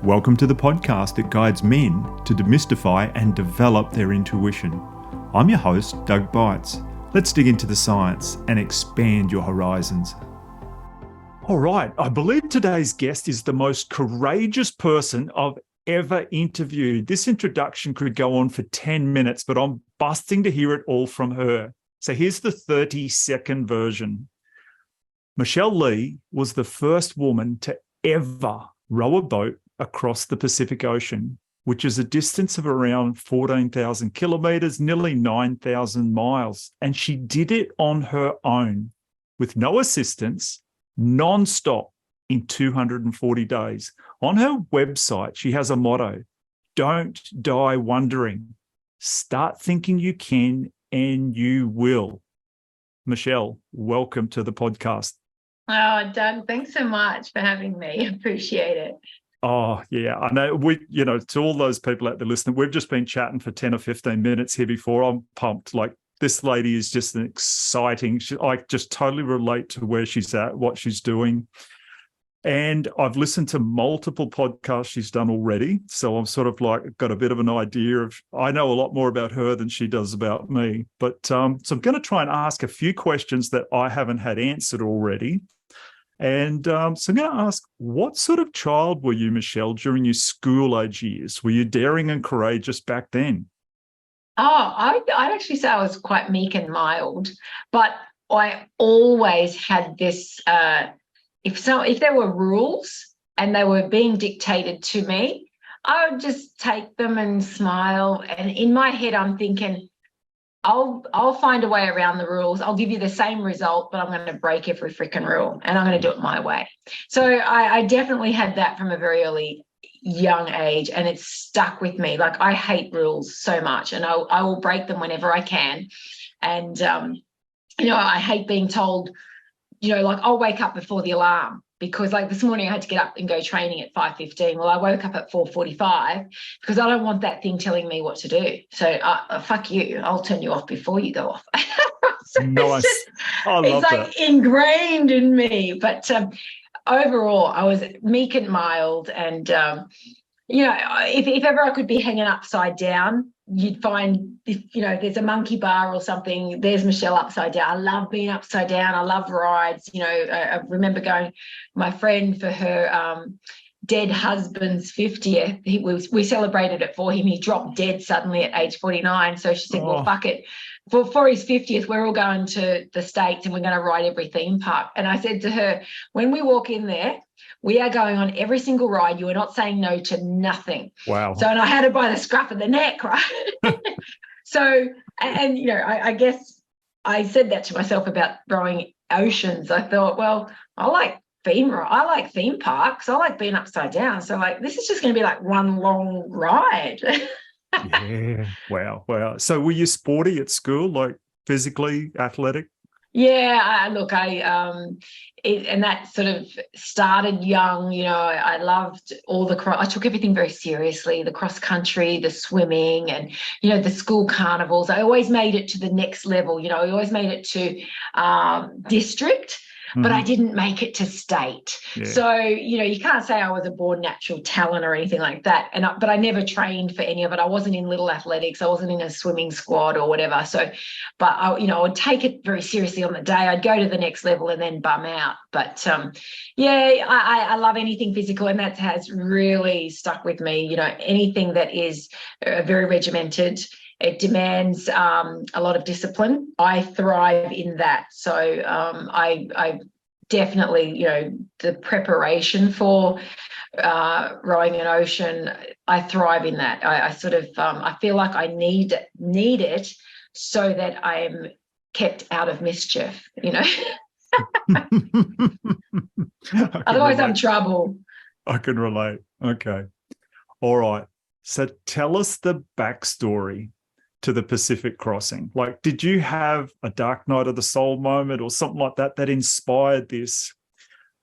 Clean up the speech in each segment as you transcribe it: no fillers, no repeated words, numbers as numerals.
Welcome to the podcast that guides men to demystify and develop their intuition. I'm your host, Doug Bites. Let's dig into the science and expand your horizons. All right, I believe today's guest is the most courageous person I've ever interviewed. This introduction could go on for 10 minutes, but I'm busting to hear it all from her. So here's the 30-second version. Michelle Lee was the first woman to ever row a boat across the Pacific Ocean, which is a distance of around 14,000 kilometers, nearly 9,000 miles. And she did it on her own with no assistance, non-stop in 240 days. On her website, she has a motto: don't die wondering. Start thinking you can and you will. Michelle, welcome to the podcast. Oh, Doug, thanks so much for having me. Appreciate it. Oh, yeah. I know to all those people out there listening, we've just been chatting for 10 or 15 minutes here before. I'm pumped. Like, this lady is just an exciting, I just totally relate to where she's at, what she's doing. And I've listened to multiple podcasts she's done already. So I'm sort of like got a bit of an idea of, I know a lot more about her than she does about me. But so I'm going to try and ask a few questions that I haven't had answered already. And so I'm going to ask, what sort of child were you, Michelle, during your school age years? Were you daring and courageous back then? Oh, I'd actually say I was quite meek and mild, but I always had this, if there were rules and they were being dictated to me, I would just take them and smile. And in my head, I'm thinking, I'll find a way around the rules. I'll give you the same result, but I'm going to break every freaking rule and I'm going to do it my way. So I definitely had that from a very early young age, and it's stuck with me. Like, I hate rules so much, and I will break them whenever I can. And, I hate being told, like, I'll wake up before the alarm. Because, like, this morning I had to get up and go training at 5:15. Well, I woke up at 4:45 because I don't want that thing telling me what to do. So, fuck you. I'll turn you off before you go off. So Nice. It's like ingrained in me. But overall, I was meek and mild. And, if ever I could be hanging upside down, you'd find, if there's a monkey bar or something, there's Michelle upside down. I love being upside down. I love rides. I remember going, my friend, for her dead husband's 50th, we celebrated it for him. He dropped dead suddenly at age 49. So she said, well, fuck it. For his 50th, we're all going to the States and we're going to ride every theme park. And I said to her, when we walk in there, we are going on every single ride. You are not saying no to nothing. Wow. So, and I had her by the scruff of the neck, right? So, and I guess I said that to myself about rowing oceans. I thought, well, I like theme parks. I like being upside down. So, like, this is just going to be like one long ride. Yeah. Wow. So were you sporty at school, like physically athletic? Yeah, and that sort of started young. I loved I took everything very seriously, the cross country, the swimming, and, the school carnivals. I always made it to the next level. I always made it to district, but I didn't make it to state. Yeah. So, you can't say I was a born natural talent or anything like that. But I never trained for any of it. I wasn't in little athletics. I wasn't in a swimming squad or whatever. So, but I would take it very seriously on the day. I'd go to the next level and then bum out. But I love anything physical, and that has really stuck with me. Anything that is very regimented. It demands a lot of discipline. I thrive in that. So I definitely, the preparation for rowing an ocean, I thrive in that. I sort of, I feel like I need it so that I am kept out of mischief, Otherwise I'm trouble. I can relate. Okay. All right. So tell us the backstory to the Pacific crossing. Like, did you have a dark night of the soul moment or something like that inspired this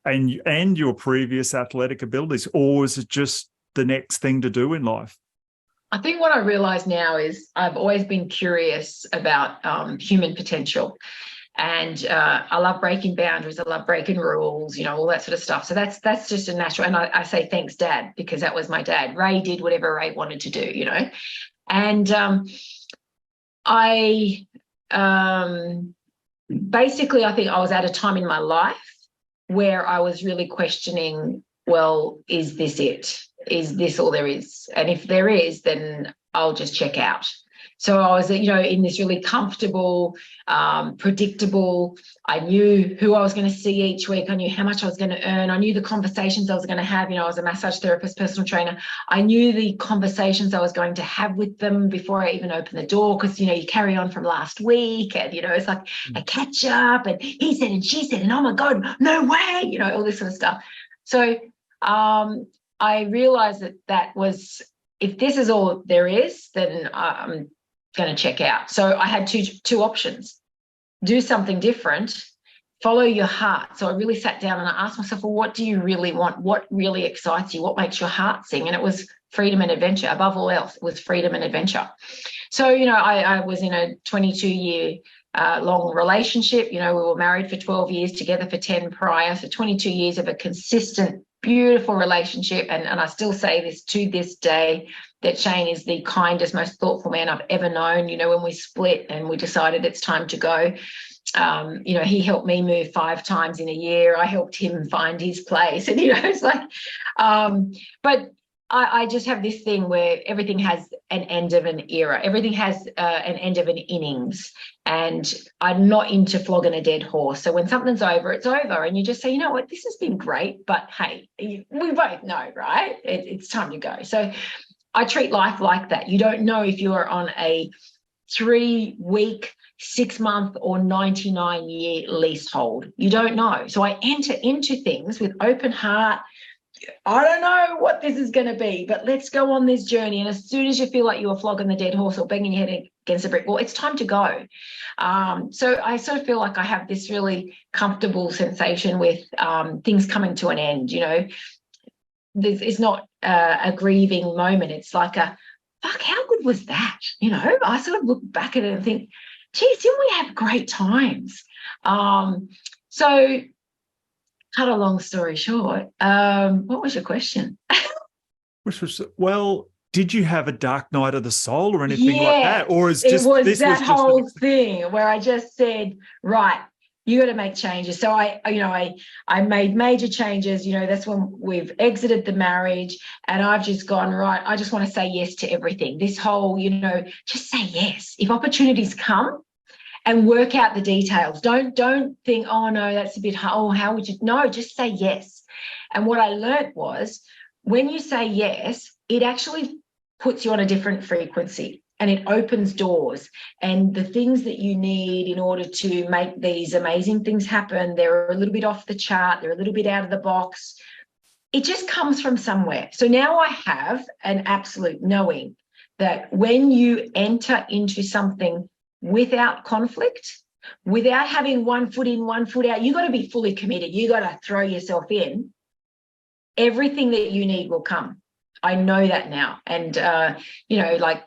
and your previous athletic abilities, or was it just the next thing to do in life? I think what I realize now is I've always been curious about human potential. And I love breaking boundaries. I love breaking rules, you know, all that sort of stuff. So that's just a natural. And I say thanks, Dad, because that was my dad. Ray did whatever Ray wanted to do, you know. And I basically, I think I was at a time in my life where I was really questioning, well, is this it? Is this all there is? And if there is, then I'll just check out. So I was, you know, in this really comfortable, predictable. I knew who I was going to see each week. I knew how much I was going to earn. I knew the conversations I was going to have. You know, I was a massage therapist, personal trainer. I knew the conversations I was going to have with them before I even opened the door, because, you know, you carry on from last week, and, you know, it's like a catch up, and he said and she said, and oh my God, no way, you know, all this sort of stuff. So I realized that was, if this is all there is, then I'm going to check out. So I had two options: do something different, follow your heart. So I really sat down and I asked myself, well, what do you really want? What really excites you? What makes your heart sing? And it was freedom and adventure. Above all else, it was freedom and adventure. So, you know, I was in a 22-year long relationship. You know, we were married for 12 years, together for 10 prior. So 22 years of a consistent, beautiful relationship. And I still say this to this day, that Shane is the kindest, most thoughtful man I've ever known. You know, when we split and we decided it's time to go, you know, he helped me move 5 times in a year. I helped him find his place. And, you know, it's like, but I just have this thing where everything has an end of an era. Everything has an end of an innings. And I'm not into flogging a dead horse. So when something's over, it's over. And you just say, you know what, this has been great, but hey, we both know, right? It's time to go. So I treat life like that. You don't know if you're on a 3-week, 6-month, or 99-year leasehold. You don't know. So I enter into things with open heart. I don't know what this is going to be, but let's go on this journey. And as soon as you feel like you are flogging the dead horse or banging your head against a brick wall, it's time to go. So I sort of feel like I have this really comfortable sensation with things coming to an end. You know, it's not a grieving moment. It's like a, fuck, how good was that? You know, I sort of look back at it and think, geez, didn't we have great times? So cut a long story short, what was your question? Which was, well, did you have a dark night of the soul or anything like that? Or is just, it was that whole thing where I just said, right, you got to make changes. So I made major changes. You know, that's when we've exited the marriage, and I've just gone, right, I just want to say yes to everything. This whole, you know, just say yes. If opportunities come, and work out the details. Don't think, oh no, that's a bit hard. Oh, how would you? No, just say yes. And what I learned was, when you say yes, it actually puts you on a different frequency, and it opens doors. And the things that you need in order to make these amazing things happen, they're a little bit off the chart, they're a little bit out of the box. It just comes from somewhere. So now I have an absolute knowing that when you enter into something without conflict, without having one foot in, one foot out, you got to be fully committed. You got to throw yourself in. Everything that you need will come. I know that now. And, you know, like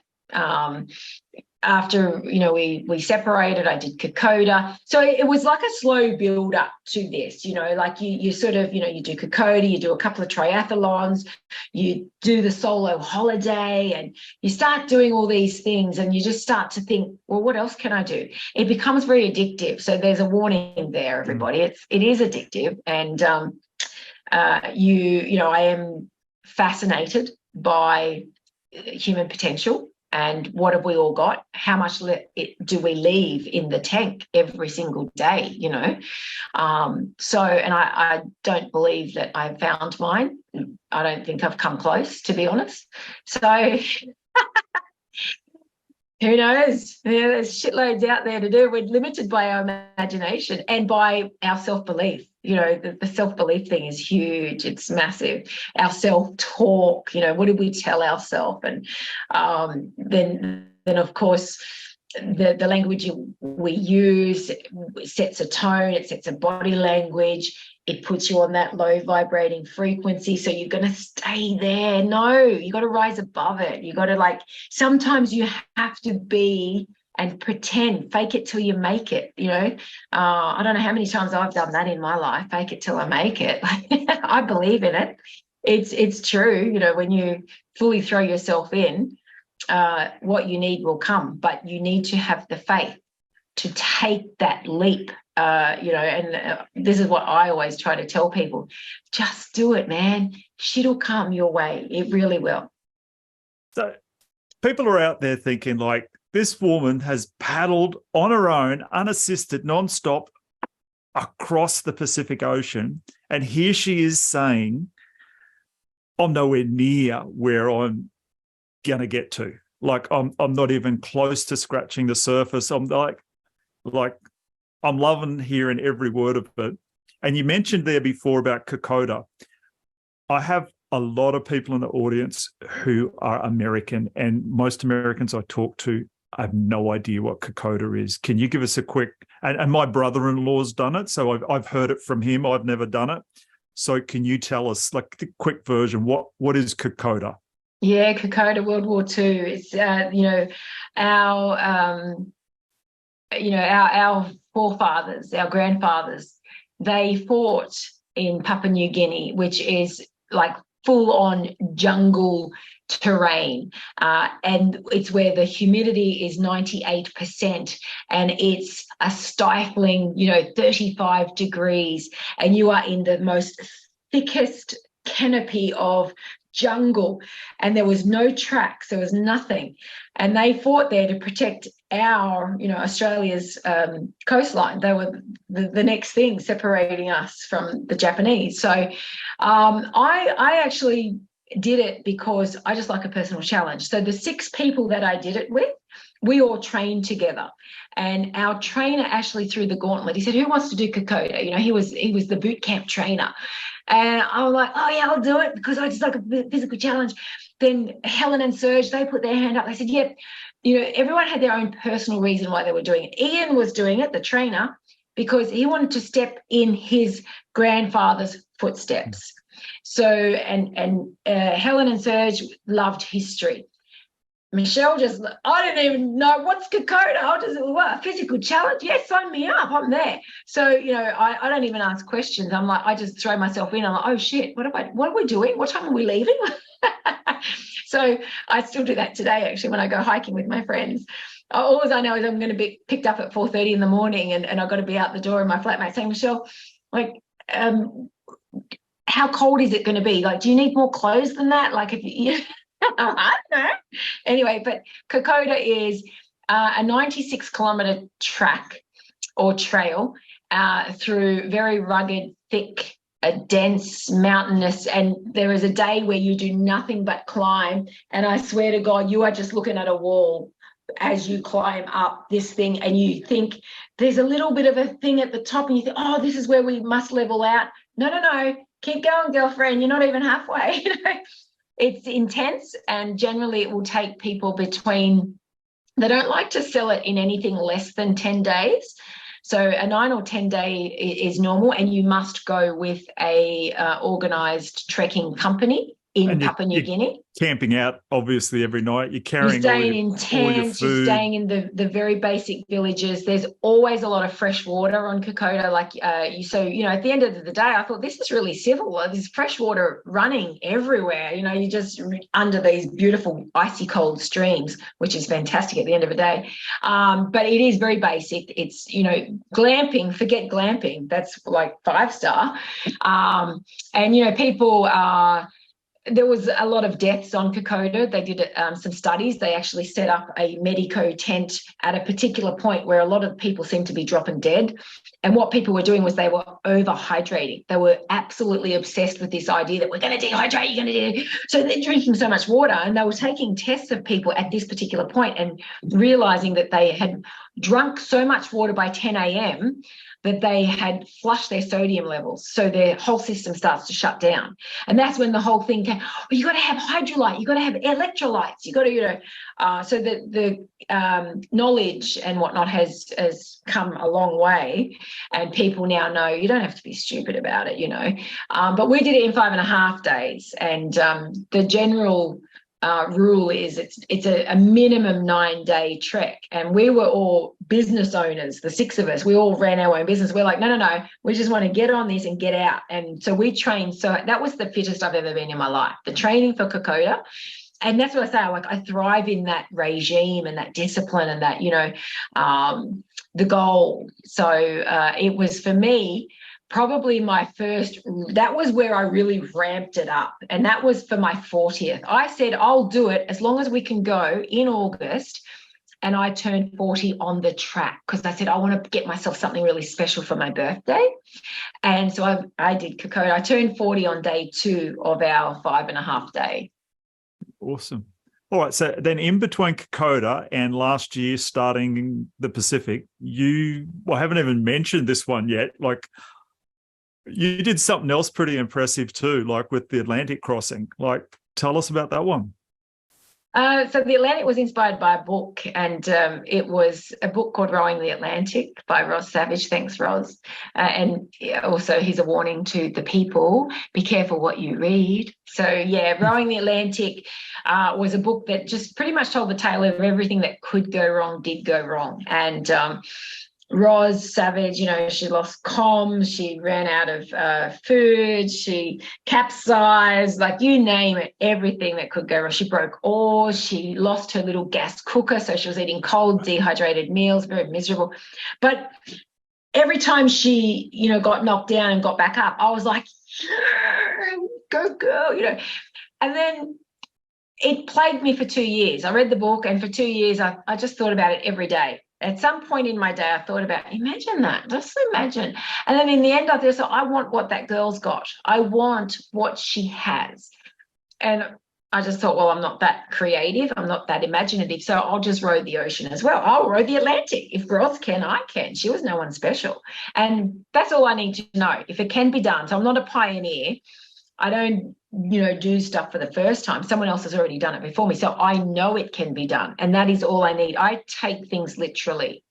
after, you know, we separated, I did Kokoda. So it was like a slow build up to this, you know, like you sort of, you know, you do Kokoda, you do a couple of triathlons, you do the solo holiday, and you start doing all these things, and you just start to think, well, what else can I do? It becomes very addictive. So there's a warning there, everybody. It is addictive. And you know, I am fascinated by human potential. And what have we all got? How much do we leave in the tank every single day, you know? So, and I don't believe that I've found mine. I don't think I've come close, to be honest. So who knows? Yeah, there's shitloads out there to do. We're limited by our imagination and by our self-belief. You know, the self-belief thing is huge. It's massive. Our self-talk, you know, what do we tell ourselves? And then of course, the language we use sets a tone, it sets a body language, it puts you on that low vibrating frequency. So you're going to stay there. No, you got to rise above it. You got to, like, sometimes you have to be and pretend, fake it till you make it, I don't know how many times I've done that in my life, fake it till I make it. I believe in it. It's true, when you fully throw yourself in, what you need will come, but you need to have the faith to take that leap, and this is what I always try to tell people: just do it, man. Shit'll come your way. It really will. So people are out there thinking, like, this woman has paddled on her own, unassisted, nonstop across the Pacific Ocean. And here she is saying, I'm nowhere near where I'm going to get to. Like, I'm not even close to scratching the surface. I'm like I'm loving hearing every word of it. And you mentioned there before about Kokoda. I have a lot of people in the audience who are American, and most Americans I talk to, I have no idea what Kokoda is. Can you give us a quick, and my brother-in-law's done it, so I've heard it from him. I've never done it. So can you tell us, like, the quick version, what is Kokoda? Yeah, Kokoda, World War II. It's our forefathers, our grandfathers, they fought in Papua New Guinea, which is like full-on jungle terrain, and it's where the humidity is 98%, and it's a stifling 35 degrees, and you are in the most thickest canopy of jungle, and there was no tracks, there was nothing, and they fought there to protect our Australia's coastline. They were the next thing separating us from the Japanese. So I actually did it because I just like a personal challenge. So the 6 people that I did it with, we all trained together, and our trainer actually threw the gauntlet. He said, who wants to do Kokoda? He was the boot camp trainer. And I was like, oh yeah, I'll do it, because I just like a physical challenge. Then Helen and Serge, they put their hand up. They said, yep. Everyone had their own personal reason why they were doing it. Ian was doing it, the trainer, because he wanted to step in his grandfather's footsteps. So, and Helen and Serge loved history. Michelle I didn't even know what's Kokoda. What, a physical challenge? Yes, sign me up. I'm there. So, I don't even ask questions. I'm like, I just throw myself in. I'm like, oh shit, what are we doing? What time are we leaving? So I still do that today, actually, when I go hiking with my friends. All I know is I'm going to be picked up at 4:30 in the morning, and I've got to be out the door, and my flatmate saying, Michelle, like, how cold is it going to be? Like, do you need more clothes than that? Like, if you I don't know. Anyway, but Kokoda is a 96-kilometre track or trail through very rugged, thick, dense, mountainous, and there is a day where you do nothing but climb, and I swear to God, you are just looking at a wall as you climb up this thing, and you think there's a little bit of a thing at the top, and you think, oh, this is where we must level out. No, keep going, girlfriend, you're not even halfway. It's intense, and generally it will take people they don't like to sell it in anything less than 10 days. So a 9 or 10 day is normal, and you must go with a organised trekking company in Papua New Guinea. Camping out, obviously, every night. You're carrying you're staying in tents, you're staying in the very basic villages. There's always a lot of fresh water on Kokoda. At the end of the day, I thought, this is really civil. There's fresh water running everywhere. You're just under these beautiful icy cold streams, which is fantastic at the end of the day. But it is very basic. It's, glamping, forget glamping. That's like 5-star. And, people are... There was a lot of deaths on Kokoda. They did some studies. They actually set up a medico tent at a particular point where a lot of people seemed to be dropping dead. And what people were doing was they were overhydrating. They were absolutely obsessed with this idea that we're going to dehydrate, you're going to do. So they're drinking so much water, and they were taking tests of people at this particular point and realizing that they had drunk so much water by 10 a.m. that they had flushed their sodium levels. So their whole system starts to shut down. And that's when the whole thing came, you got to have hydrolyte, you got to have electrolytes, you got to, so the knowledge and whatnot has come a long way. And people now know you don't have to be stupid about it, But we did it in 5.5 days. And the general rule is it's a minimum 9-day trek, and we were all business owners, the 6 of us. We all ran our own business. We're like, no, we just want to get on this and get out. And so we trained. So that was the fittest I've ever been in my life, the training for Kokoda. And that's what I say, like, I thrive in that regime and that discipline and that, the goal. So it was, for me, probably my first, that was where I really ramped it up. And that was for my 40th. I said, I'll do it as long as we can go in August. And I turned 40 on the track, because I said, I want to get myself something really special for my birthday. And so I did Kokoda. I turned 40 on day 2 of our 5.5 day. Awesome. All right. So then in between Kokoda and last year starting the Pacific, I haven't even mentioned this one yet. Like, you did something else pretty impressive too, like with the Atlantic crossing. Like, tell us about that one. So the Atlantic was inspired by a book, and it was a book called Rowing the Atlantic by Roz Savage. Thanks, Roz. And also, here's a warning to the people: be careful what you read. So yeah, Rowing the Atlantic was a book that just pretty much told the tale of everything that could go wrong, did go wrong. And Roz Savage, she lost comms, she ran out of food, she capsized, like, you name it, everything that could go wrong. She broke oars, she lost her little gas cooker, so she was eating cold, dehydrated meals, very miserable. But every time she, got knocked down and got back up, I was like, go girl, And then it plagued me for 2 years. I read the book, and for 2 years, I just thought about it every day. At some point in my day, I thought about, imagine that, just imagine. And then in the end, I thought, I want what that girl's got. I want what she has. And I just thought, well, I'm not that creative. I'm not that imaginative. So I'll just row the ocean as well. I'll row the Atlantic. If Roz can, I can. She was no one special. And that's all I need to know, if it can be done. So I'm not a pioneer. I don't, do stuff for the first time. Someone else has already done it before me. So I know it can be done. And that is all I need. I take things literally,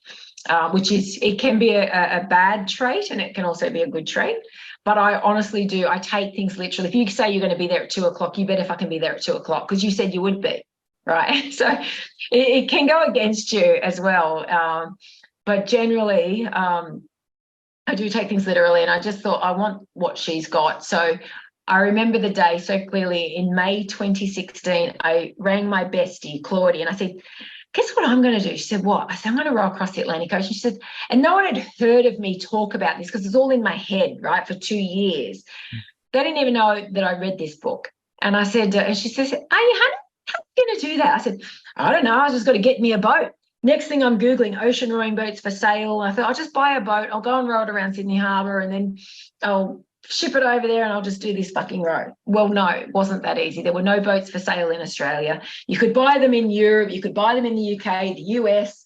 which is, it can be a bad trait, and it can also be a good trait. But I honestly do. I take things literally. If you say you're going to be there at 2:00, you bet if I can be there at 2:00, because you said you would be, right? So it can go against you as well. But generally, I do take things literally. And I just thought, I want what she's got. So I remember the day so clearly. In May 2016, I rang my bestie, Claudia, and I said, guess what I'm going to do? She said, what? I said, I'm going to row across the Atlantic Ocean. She said, and no one had heard of me talk about this, because it's all in my head, right, for 2 years. They didn't even know that I read this book. And I said, and she says, honey, how are you going to do that? I said, I don't know. I just got to get me a boat. Next thing, I'm Googling ocean rowing boats for sale. I thought, I'll just buy a boat. I'll go and row it around Sydney Harbour, and then I'll ship it over there, and I'll just do this fucking row. Well, no, it wasn't that easy. There were no boats for sale in Australia. You could buy them in Europe. You could buy them in the UK, the US.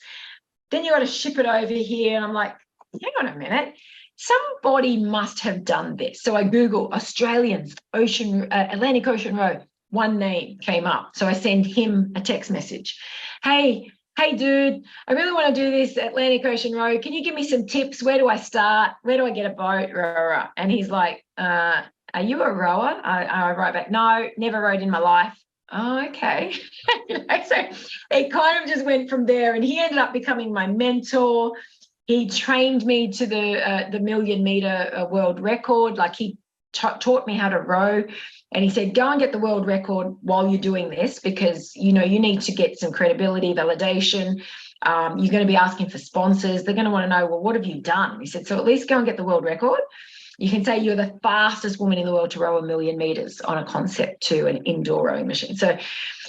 Then you got to ship it over here. And I'm like, hang on a minute. Somebody must have done this. So I Googled Australians, Atlantic Ocean row. One name came up. So I send him a text message. Hey, dude, I really want to do this Atlantic Ocean row. Can you give me some tips? Where do I start? Where do I get a boat? And he's like, are you a rower? I write back, no, never rowed in my life. Oh, okay. So it kind of just went from there. And he ended up becoming my mentor. He trained me to the 1,000,000-meter world record. Like, he taught me how to row. And he said, go and get the world record while you're doing this, because, you need to get some credibility, validation. You're going to be asking for sponsors. They're going to want to know, well, what have you done? He said, so at least go and get the world record. You can say you're the fastest woman in the world to row 1,000,000 meters on a concept to an indoor rowing machine. So,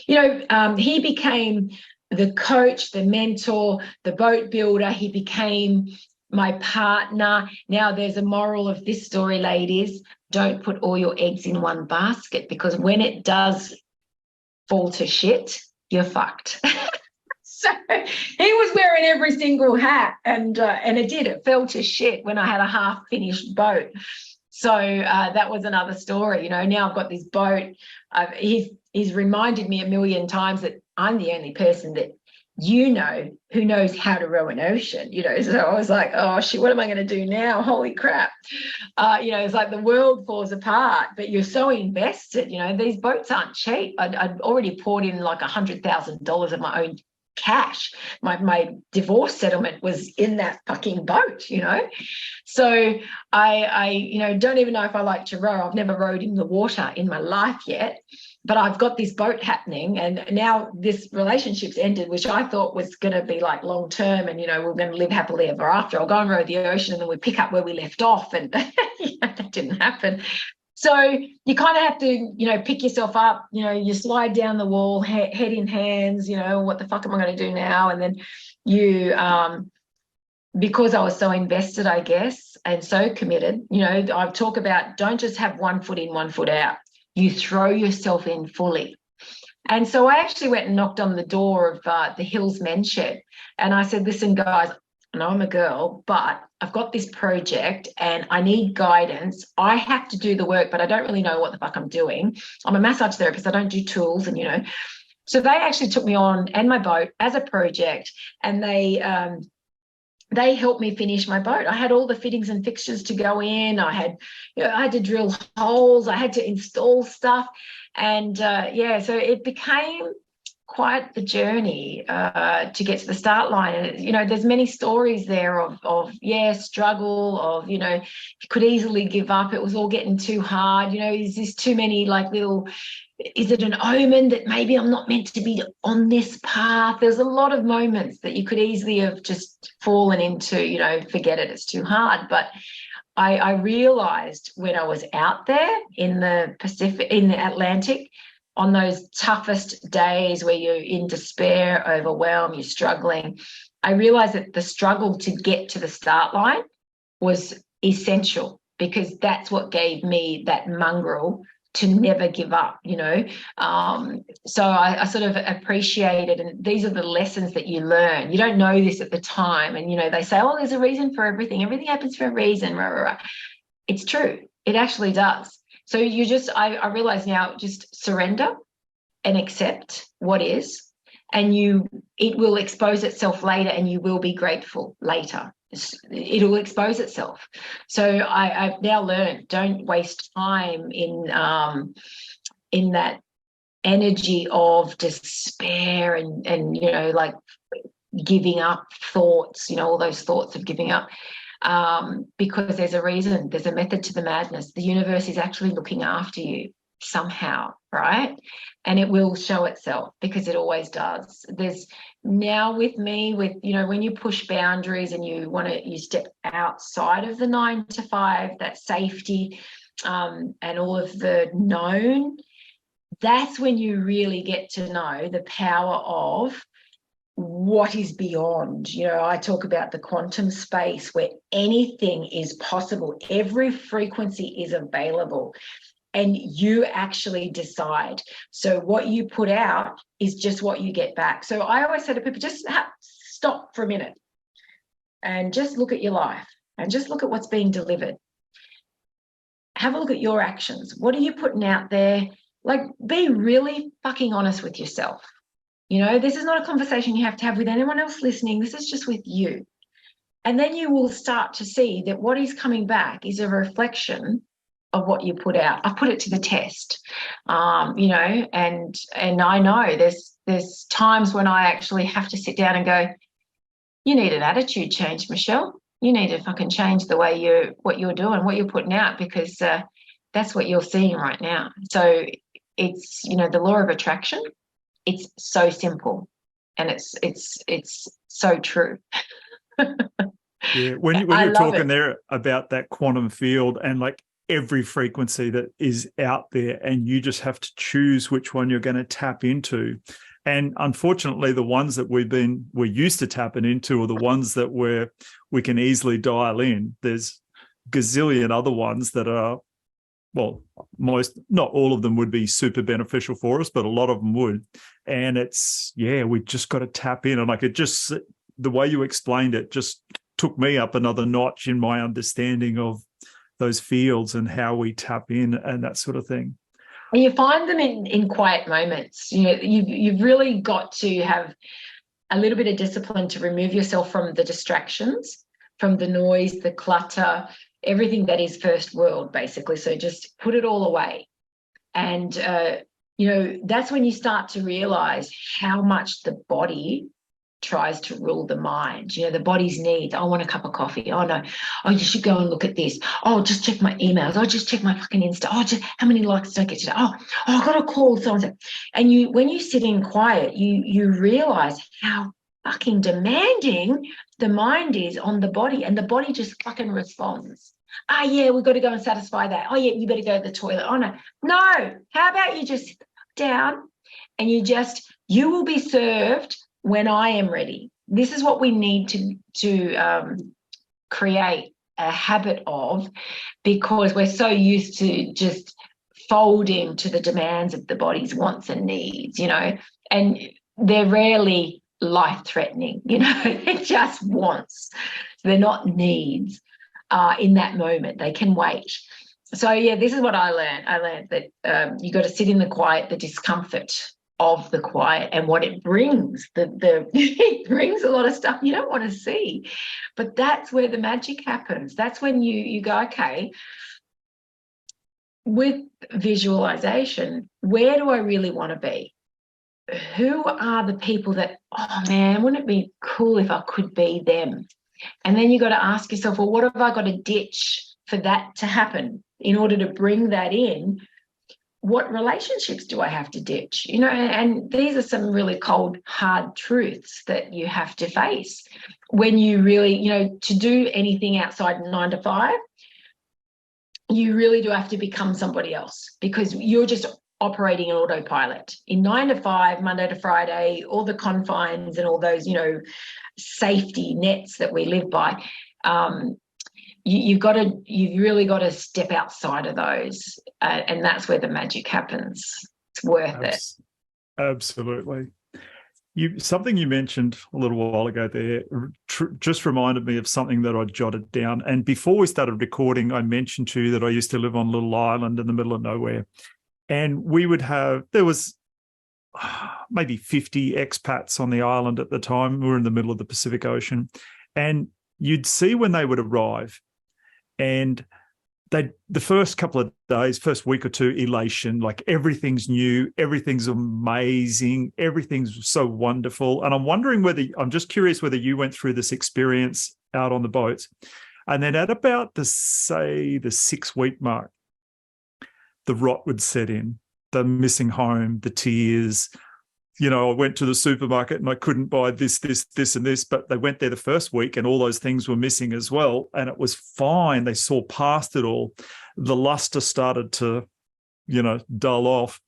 he became the coach, the mentor, the boat builder. He became my partner. Now, there's a moral of this story, ladies. Don't put all your eggs in one basket, because when it does fall to shit, you're fucked. So he was wearing every single hat, and it did. It fell to shit when I had a half-finished boat. So that was another story. Now I've got this boat. He's reminded me a million times that I'm the only person that who knows how to row an ocean, So I was like, oh shit, what am I going to do now? Holy crap. It's like the world falls apart, but you're so invested, these boats aren't cheap. I'd already poured in like $100,000 of my own cash. My divorce settlement was in that fucking boat, So I don't even know if I like to row. I've never rowed in the water in my life yet. But I've got this boat happening, and now this relationship's ended, which I thought was going to be like long term, and we're going to live happily ever after. I'll go and row the ocean, and then we pick up where we left off, and that didn't happen. So you kind of have to, pick yourself up. You slide down the wall, head in hands. What the fuck am I going to do now? And then you, because I was so invested, I guess, and so committed. I talk about don't just have one foot in, one foot out. You throw yourself in fully. And so I actually went and knocked on the door of the Hills Men's Shed. And I said, listen, guys, I know I'm a girl, but I've got this project and I need guidance. I have to do the work, but I don't really know what the fuck I'm doing. I'm a massage therapist. I don't do tools. And, so they actually took me on and my boat as a project, and they helped me finish my boat. I had all the fittings and fixtures to go in. I had to drill holes. I had to install stuff. And so it became quite the journey to get to the start line. And, there's many stories there of struggle, of, you could easily give up. It was all getting too hard. Is this too many is it an omen that maybe I'm not meant to be on this path? There's a lot of moments that you could easily have just fallen into, forget it, it's too hard. But I realized when I was out there in the Atlantic, on those toughest days where you're in despair, overwhelmed, you're struggling, I realized that the struggle to get to the start line was essential, because that's what gave me that mongrel to never give up, So I sort of appreciated, and these are the lessons that you learn. You don't know this at the time. And, they say, oh, there's a reason for everything. Everything happens for a reason. Rah, rah, rah. It's true. It actually does. So I realize now, just surrender and accept what is, and it will expose itself later, and you will be grateful later. It'll expose itself. So I've now learned, don't waste time in that energy of despair and giving up thoughts, all those thoughts of giving up, because there's a reason, there's a method to the madness. The universe is actually looking after you somehow, right? And it will show itself, because it always does. There's now with me, when you push boundaries and you step outside of the 9 to 5, that safety, and all of the known, that's when you really get to know the power of what is beyond. I talk about the quantum space where anything is possible. Every frequency is available, and you actually decide. So what you put out is just what you get back. So I always say to people, just stop for a minute and just look at your life and just look at what's being delivered. Have a look at your actions. What are you putting out there? Be really fucking honest with yourself. This is not a conversation you have to have with anyone else listening. This is just with you. And then you will start to see that what is coming back is a reflection of what you put out. I put it to the test, and I know there's times when I actually have to sit down and go, you need an attitude change, Michelle. You need to fucking change the way what you're doing, what you're putting out, because that's what you're seeing right now. So it's, the law of attraction. It's so simple, and it's so true. Yeah, when you're talking there about that quantum field and every frequency that is out there, and you just have to choose which one you're going to tap into. And unfortunately, the ones that we're used to tapping into are the ones that we can easily dial in. There's gazillion other ones that are, well, not all of them would be super beneficial for us, but a lot of them would. And we just got to tap in. And the way you explained it just took me up another notch in my understanding of those fields and how we tap in and that sort of thing. And you find them in quiet moments. You've really got to have a little bit of discipline to remove yourself from the distractions, from the noise, the clutter, everything that is first world, basically. So just put it all away. And, that's when you start to realize how much the body tries to rule the mind. The body's needs. I want a cup of coffee. Oh no. Oh, you should go and look at this. Oh, just check my emails. Oh, just check my fucking Insta. Oh, just how many likes did I get today? Oh, I got a call. So and so. And when you sit in quiet, you realize how fucking demanding the mind is on the body, and the body just fucking responds. Oh yeah, we've got to go and satisfy that. Oh yeah, you better go to the toilet. Oh no. How about you just sit down and you will be served when I am ready. This is what we need to create a habit of, because we're so used to just folding to the demands of the body's wants and needs, and they're rarely life-threatening, they're just wants. They're not needs in that moment. They can wait. So, yeah, this is what I learned. I learned that you got to sit in the quiet, the discomfort of the quiet, and what it brings. It brings a lot of stuff you don't want to see, but that's where the magic happens. That's when you go, okay, with visualization, where do I really want to be? Who are the people that, oh man, wouldn't it be cool if I could be them? And then you got to ask yourself, well, what have I got to ditch for that to happen in order to bring that in? What relationships do I have to ditch? And these are some really cold, hard truths that you have to face when you really, to do anything outside 9 to 5, you really do have to become somebody else, because you're just operating in autopilot. In 9 to 5, Monday to Friday, all the confines and all those, safety nets that we live by, you've really got to step outside of those, and that's where the magic happens. It's worth it. Absolutely. Something you mentioned a little while ago there just reminded me of something that I jotted down. And before we started recording, I mentioned to you that I used to live on a little island in the middle of nowhere, and there was maybe 50 expats on the island at the time. We were in the middle of the Pacific Ocean, and you'd see when they would arrive, and the first couple of days, first week or two, elation, like everything's new, everything's amazing, everything's so wonderful. And I'm just curious whether you went through this experience out on the boats. And then at about the 6-week mark, the rot would set in, the missing home, the tears. I went to the supermarket and I couldn't buy this, and this, but they went there the first week and all those things were missing as well. And it was fine. They saw past it all. The luster started to, dull off.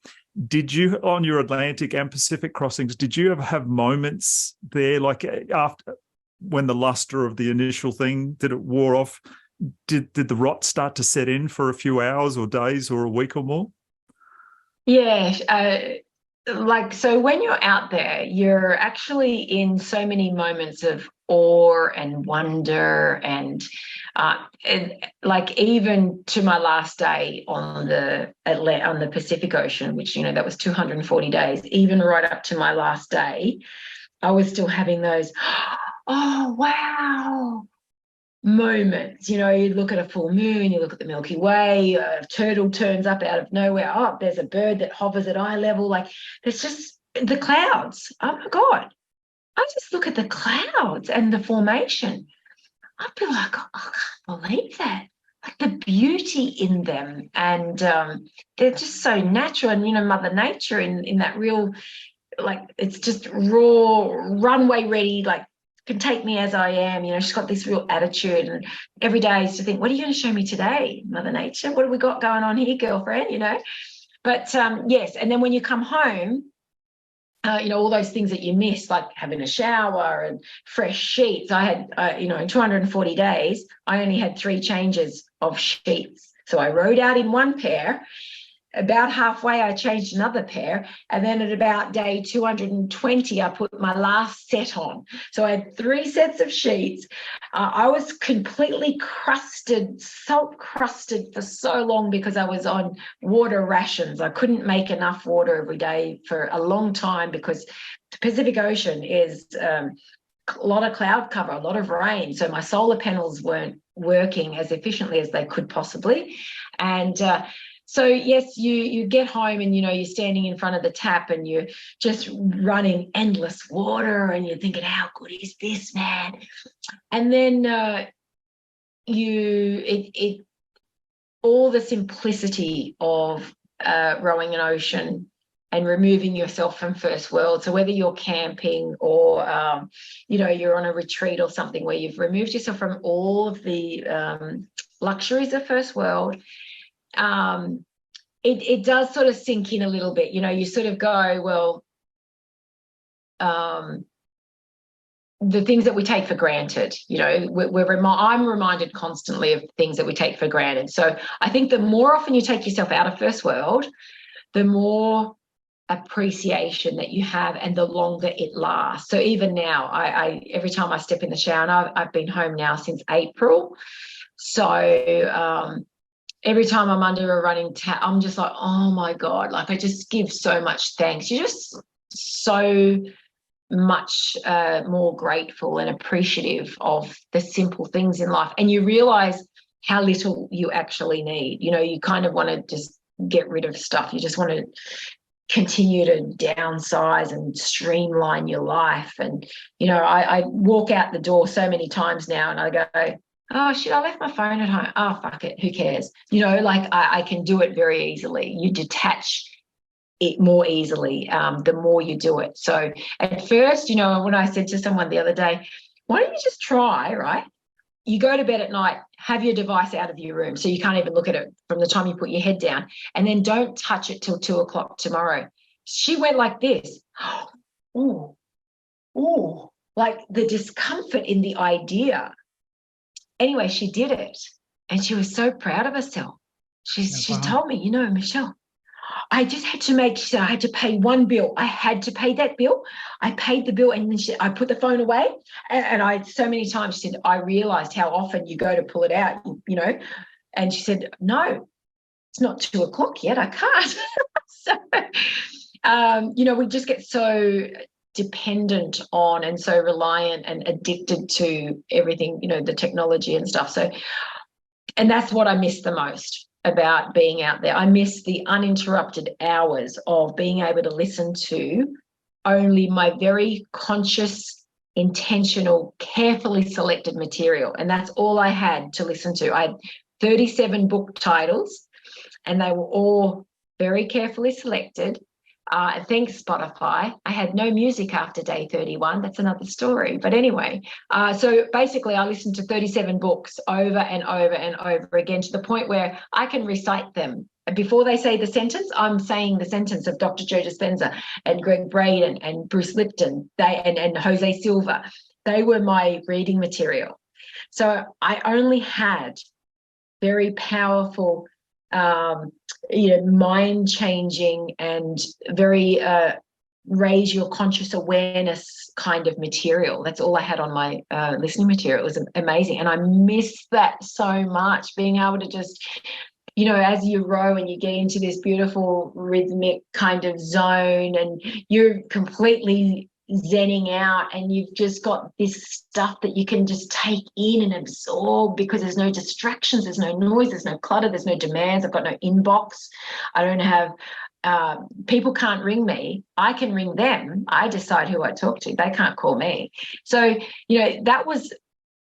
Did you, on your Atlantic and Pacific crossings, did you ever have moments there, like after, when the luster of the initial thing, did it wore off? Did the rot start to set in for a few hours or days or a week or more? Yeah. So when you're out there, you're actually in so many moments of awe and wonder, and even to my last day on the Pacific Ocean, which that was 240 days, even right up to my last day, I was still having those, oh wow, moments. You look at a full moon, you look at the Milky Way, a turtle turns up out of nowhere. Oh, there's a bird that hovers at eye level. Like, there's just the clouds. Oh my God. I just look at the clouds and the formation. I'd be like, oh, I can't believe that. Like the beauty in them. And they're just so natural. And, Mother Nature in that real, like, it's just raw, runway ready, like, can take me as I am. She's got this real attitude, and every day I used to think, what are you going to show me today, Mother Nature? What have we got going on here, girlfriend? But yes, and then when you come home, all those things that you miss, like having a shower and fresh sheets. I had, in 240 days, I only had 3 changes of sheets. So I rode out in one pair, about halfway, I changed another pair. And then at about day 220, I put my last set on. So I had 3 sets of sheets. I was completely crusted, salt crusted for so long because I was on water rations. I couldn't make enough water every day for a long time because the Pacific Ocean is a lot of cloud cover, a lot of rain. So my solar panels weren't working as efficiently as they could possibly. And so yes, you get home and, you're standing in front of the tap and you're just running endless water and you're thinking, how good is this, man? And then all the simplicity of rowing an ocean and removing yourself from first world. So whether you're camping or, you're on a retreat or something where you've removed yourself from all of the luxuries of first world, it does sort of sink in a little bit. You sort of go, well, the things that we take for granted, I'm reminded constantly of things that we take for granted. So I think the more often you take yourself out of first world, the more appreciation that you have and the longer it lasts. So even now, I every time I step in the shower, and I've been home now since April. So every time I'm under a running tap, I'm just like, oh my God, like I just give so much thanks. You're just so much more grateful and appreciative of the simple things in life. And you realize how little you actually need. You kind of want to just get rid of stuff. You just want to continue to downsize and streamline your life. And, I walk out the door so many times now and I go, oh shit, I left my phone at home. Oh, fuck it. Who cares? I can do it very easily. You detach it more easily the more you do it. So at first, when I said to someone the other day, why don't you just try, right? You go to bed at night, have your device out of your room so you can't even look at it from the time you put your head down, and then don't touch it till 2:00 tomorrow. She went like this. Oh, like the discomfort in the idea. Anyway, she did it and she was so proud of herself. She told me, Michelle, I just had to make sure I had to pay one bill. I had to pay that bill. I paid the bill and then I put the phone away. And I, so many times she said, I realized how often you go to pull it out, and she said, no, it's not 2:00 yet. I can't. So, we just get so dependent on and so reliant and addicted to everything, the technology and stuff. So, and that's what I miss the most about being out there. I miss the uninterrupted hours of being able to listen to only my very conscious, intentional, carefully selected material. And that's all I had to listen to. I had 37 book titles and they were all very carefully selected. Thanks, Spotify. I had no music after day 31. That's another story. But anyway, so basically I listened to 37 books over and over and over again to the point where I can recite them. And before they say the sentence, I'm saying the sentence of Dr. Joe Dispenza and Greg Braden and Bruce Lipton and Jose Silva. They were my reading material. So I only had very powerful mind-changing and very raise your conscious awareness kind of material. That's all I had on my listening material. It was amazing. And I miss that so much, being able to just, as you row and you get into this beautiful rhythmic kind of zone and you're completely zenning out and you've just got this stuff that you can just take in and absorb because there's no distractions, there's no noise, there's no clutter, there's no demands. I've got no inbox. I don't have people can't ring me. I can ring them. I decide who I talk to. They can't call me. So that was,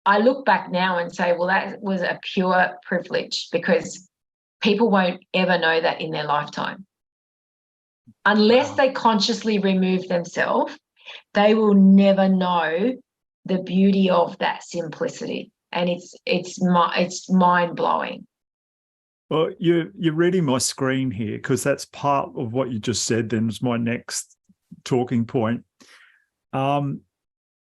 I look back now and say, well, that was a pure privilege because people won't ever know that in their lifetime unless they consciously remove themselves. They will never know the beauty of that simplicity, and it's mind-blowing. Well, you're reading my screen here because that's part of what you just said. Then is my next talking point, and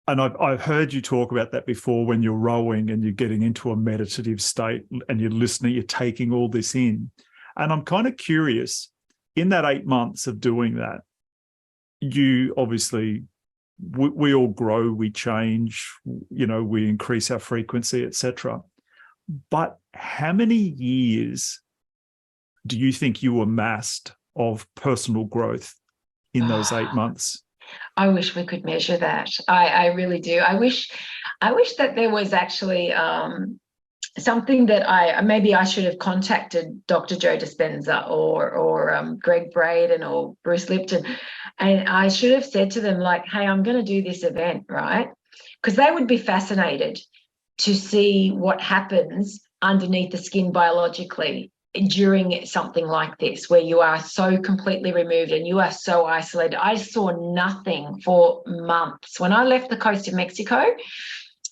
I've heard you talk about that before when you're rowing and you're getting into a meditative state and you're listening, you're taking all this in. And I'm kind of curious, in that 8 months of doing that, you obviously, we all grow, we change, we increase our frequency, etc. But how many years do you think you amassed of personal growth in those 8 months? I wish we could measure that. I really do. I wish that there was actually something that maybe I should have contacted Dr. Joe Dispenza or Greg Braden or Bruce Lipton, and I should have said to them, like, hey, I'm going to do this event, right? Because they would be fascinated to see what happens underneath the skin biologically during something like this, where you are so completely removed and you are so isolated. I saw nothing for months. When I left the coast of Mexico,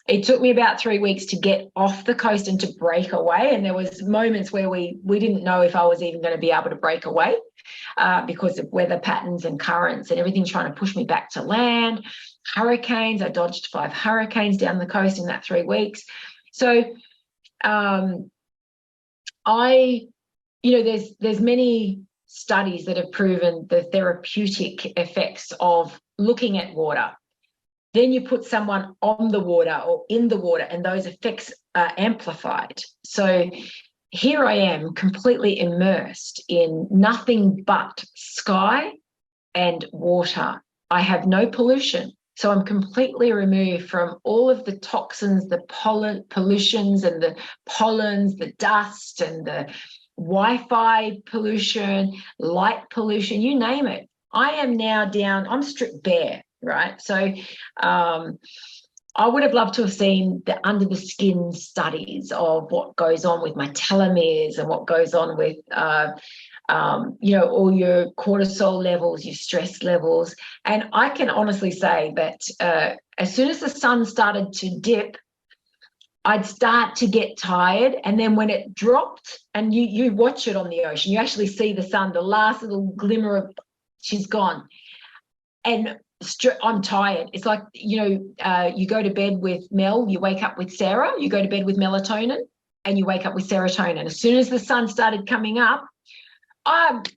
it took me about 3 weeks to get off the coast and to break away. And there was moments where we didn't know if I was even going to be able to break away because of weather patterns and currents and everything trying to push me back to land. Hurricanes, I dodged 5 hurricanes down the coast in that 3 weeks. So there's many studies that have proven the therapeutic effects of looking at water. Then you put someone on the water or in the water, and those effects are amplified. So here I am completely immersed in nothing but sky and water. I have no pollution. So I'm completely removed from all of the toxins, the pollutions and the pollens, the dust and the Wi-Fi pollution, light pollution, you name it. I am now down, I'm stripped bare, right? So I would have loved to have seen the under the skin studies of what goes on with my telomeres and what goes on with all your cortisol levels, your stress levels. And I can honestly say that as soon as the sun started to dip, I'd start to get tired. And then when it dropped, and you watch it on the ocean, you actually see the sun, the last little glimmer of, she's gone. And I'm tired. It's like, you go to bed with Mel, you wake up with Sarah, you go to bed with melatonin, and you wake up with serotonin. As soon as the sun started coming up, all right,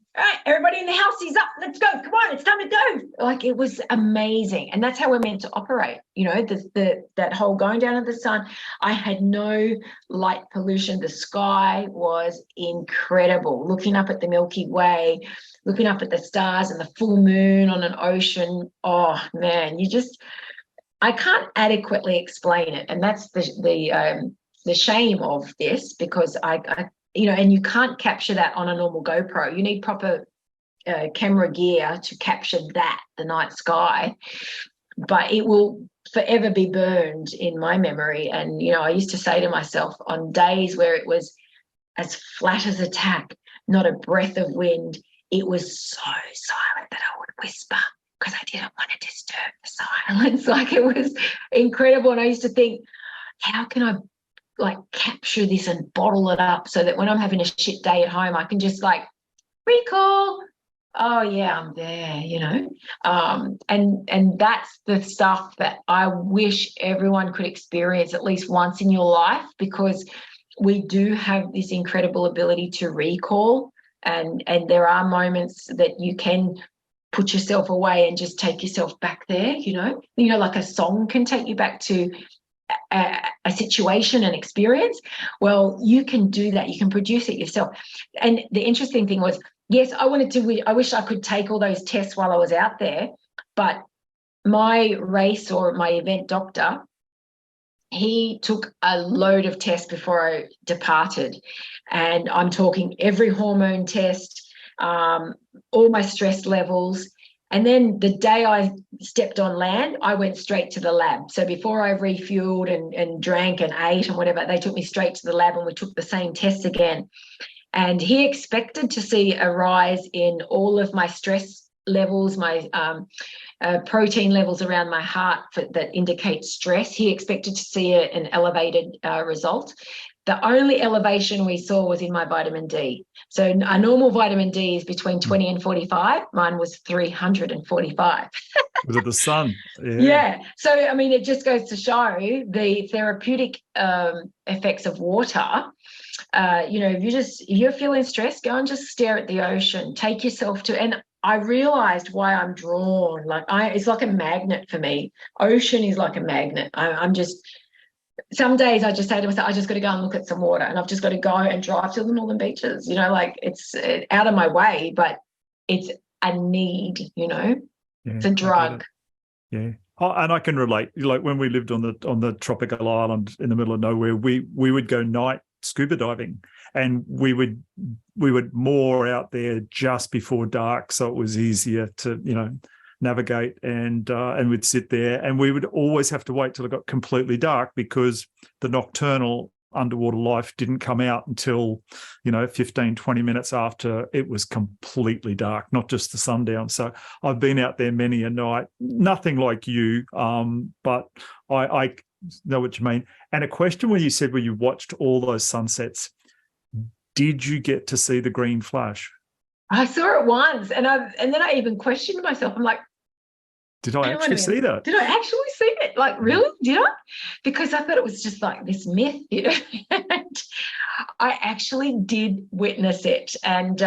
everybody in the house is up. Let's go. Come on, it's time to go. Like, it was amazing. And that's how we're meant to operate. That whole going down of the sun. I had no light pollution. The sky was incredible. Looking up at the Milky Way, looking up at the stars and the full moon on an ocean. Oh man, I can't adequately explain it. And that's the shame of this, because and you can't capture that on a normal GoPro. You need proper camera gear to capture that, the night sky. But it will forever be burned in my memory. And, I used to say to myself, on days where it was as flat as a tack, not a breath of wind, it was so silent that I would whisper because I didn't want to disturb the silence. Like, it was incredible. And I used to think, how can I capture this and bottle it up so that when I'm having a shit day at home, I can just recall, oh yeah, I'm there, and that's the stuff that I wish everyone could experience at least once in your life, because we do have this incredible ability to recall, and there are moments that you can put yourself away and just take yourself back there, like a song can take you back to a situation, an experience. Well, you can do that. You can produce it yourself. And the interesting thing was, yes, I wish I could take all those tests while I was out there, but my race or my event doctor, he took a load of tests before I departed. And I'm talking every hormone test, all my stress levels. And then the day I stepped on land, I went straight to the lab. So before I refueled and drank and ate and whatever, they took me straight to the lab and we took the same tests again. And he expected to see a rise in all of my stress levels, my protein levels around my heart that indicate stress. He expected to see an elevated result. The only elevation we saw was in my vitamin D. So a normal vitamin D is between 20 and 45. Mine was 345. Was it the sun? Yeah. So, it just goes to show the therapeutic effects of water if you're feeling stressed, go and just stare at the ocean, take yourself to, and I realized why I'm drawn. It's like a magnet for me. Ocean is like a magnet. I'm just, some days I just say to myself, I just got to go and look at some water, and I've just got to go and drive to the northern beaches, it's out of my way, but it's a need, it's a drug. Yeah. Oh, and I can relate. Like when we lived on the tropical island in the middle of nowhere, we would go night scuba diving, and we would moor out there just before dark, so it was easier to navigate, and we'd sit there, and we would always have to wait till it got completely dark because the nocturnal underwater life didn't come out until 15 20 minutes after it was completely dark, not just the sundown. So I've been out there many a night, nothing like you, but I know what you mean. And a question where you said you watched all those sunsets, did you get to see the green flash? I saw it once, and then I even questioned myself. I'm like, did I actually see that? Did I actually see it? Like, really? Did I? Because I thought it was just like this myth, and I actually did witness it. And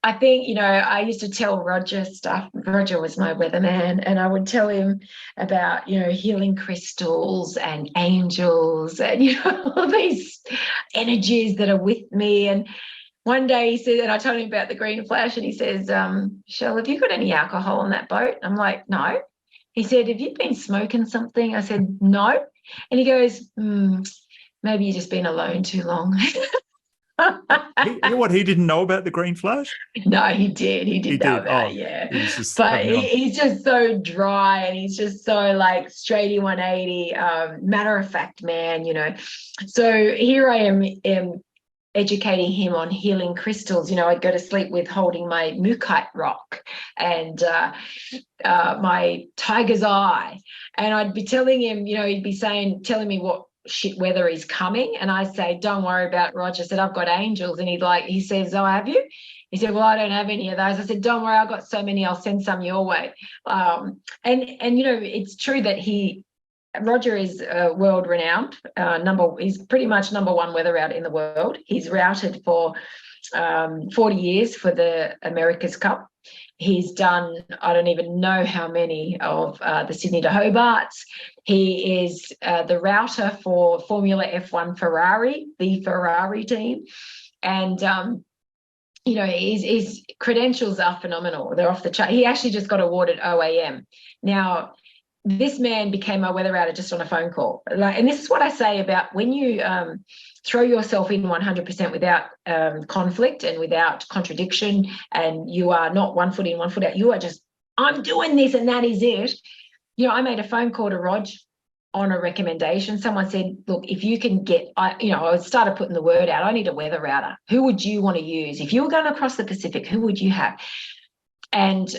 I think, I used to tell Roger stuff. Roger was my weatherman, and I would tell him about, healing crystals and angels and, all these energies that are with me. And one day he said, and I told him about the green flash, and he says, Shell, have you got any alcohol on that boat? I'm like, no. He said, have you been smoking something? I said, no. And he goes, maybe you've just been alone too long. He didn't know about the green flash? No, he did. He did know about it, yeah. But he's just so dry, and he's just so like straighty 180, matter of fact, man, So here I am educating him on healing crystals. I'd go to sleep with holding my mookaite rock and my tiger's eye, and I'd be telling him, he'd be telling me what shit weather is coming, and I say, don't worry about it, Roger. I said, I've got angels. And he says, oh, have you? He said, well, I don't have any of those. I said, don't worry, I've got so many, I'll send some your way. And it's true that Roger is world renowned. He's pretty much number one weather route in the world. He's routed for 40 years for the America's Cup. He's done, I don't even know how many of the Sydney to Hobarts. He is the router for Formula F1 Ferrari, the Ferrari team. And, his credentials are phenomenal. They're off the chart. He actually just got awarded OAM. Now, this man became my weather router just on a phone call. And this is what I say about when you throw yourself in 100% without conflict and without contradiction, and you are not 1 foot in, 1 foot out. You are just, I'm doing this and that is it. I made a phone call to Rog on a recommendation. Someone said, look, if you can get, I started putting the word out, I need a weather router. Who would you want to use? If you were going across the Pacific, who would you have? And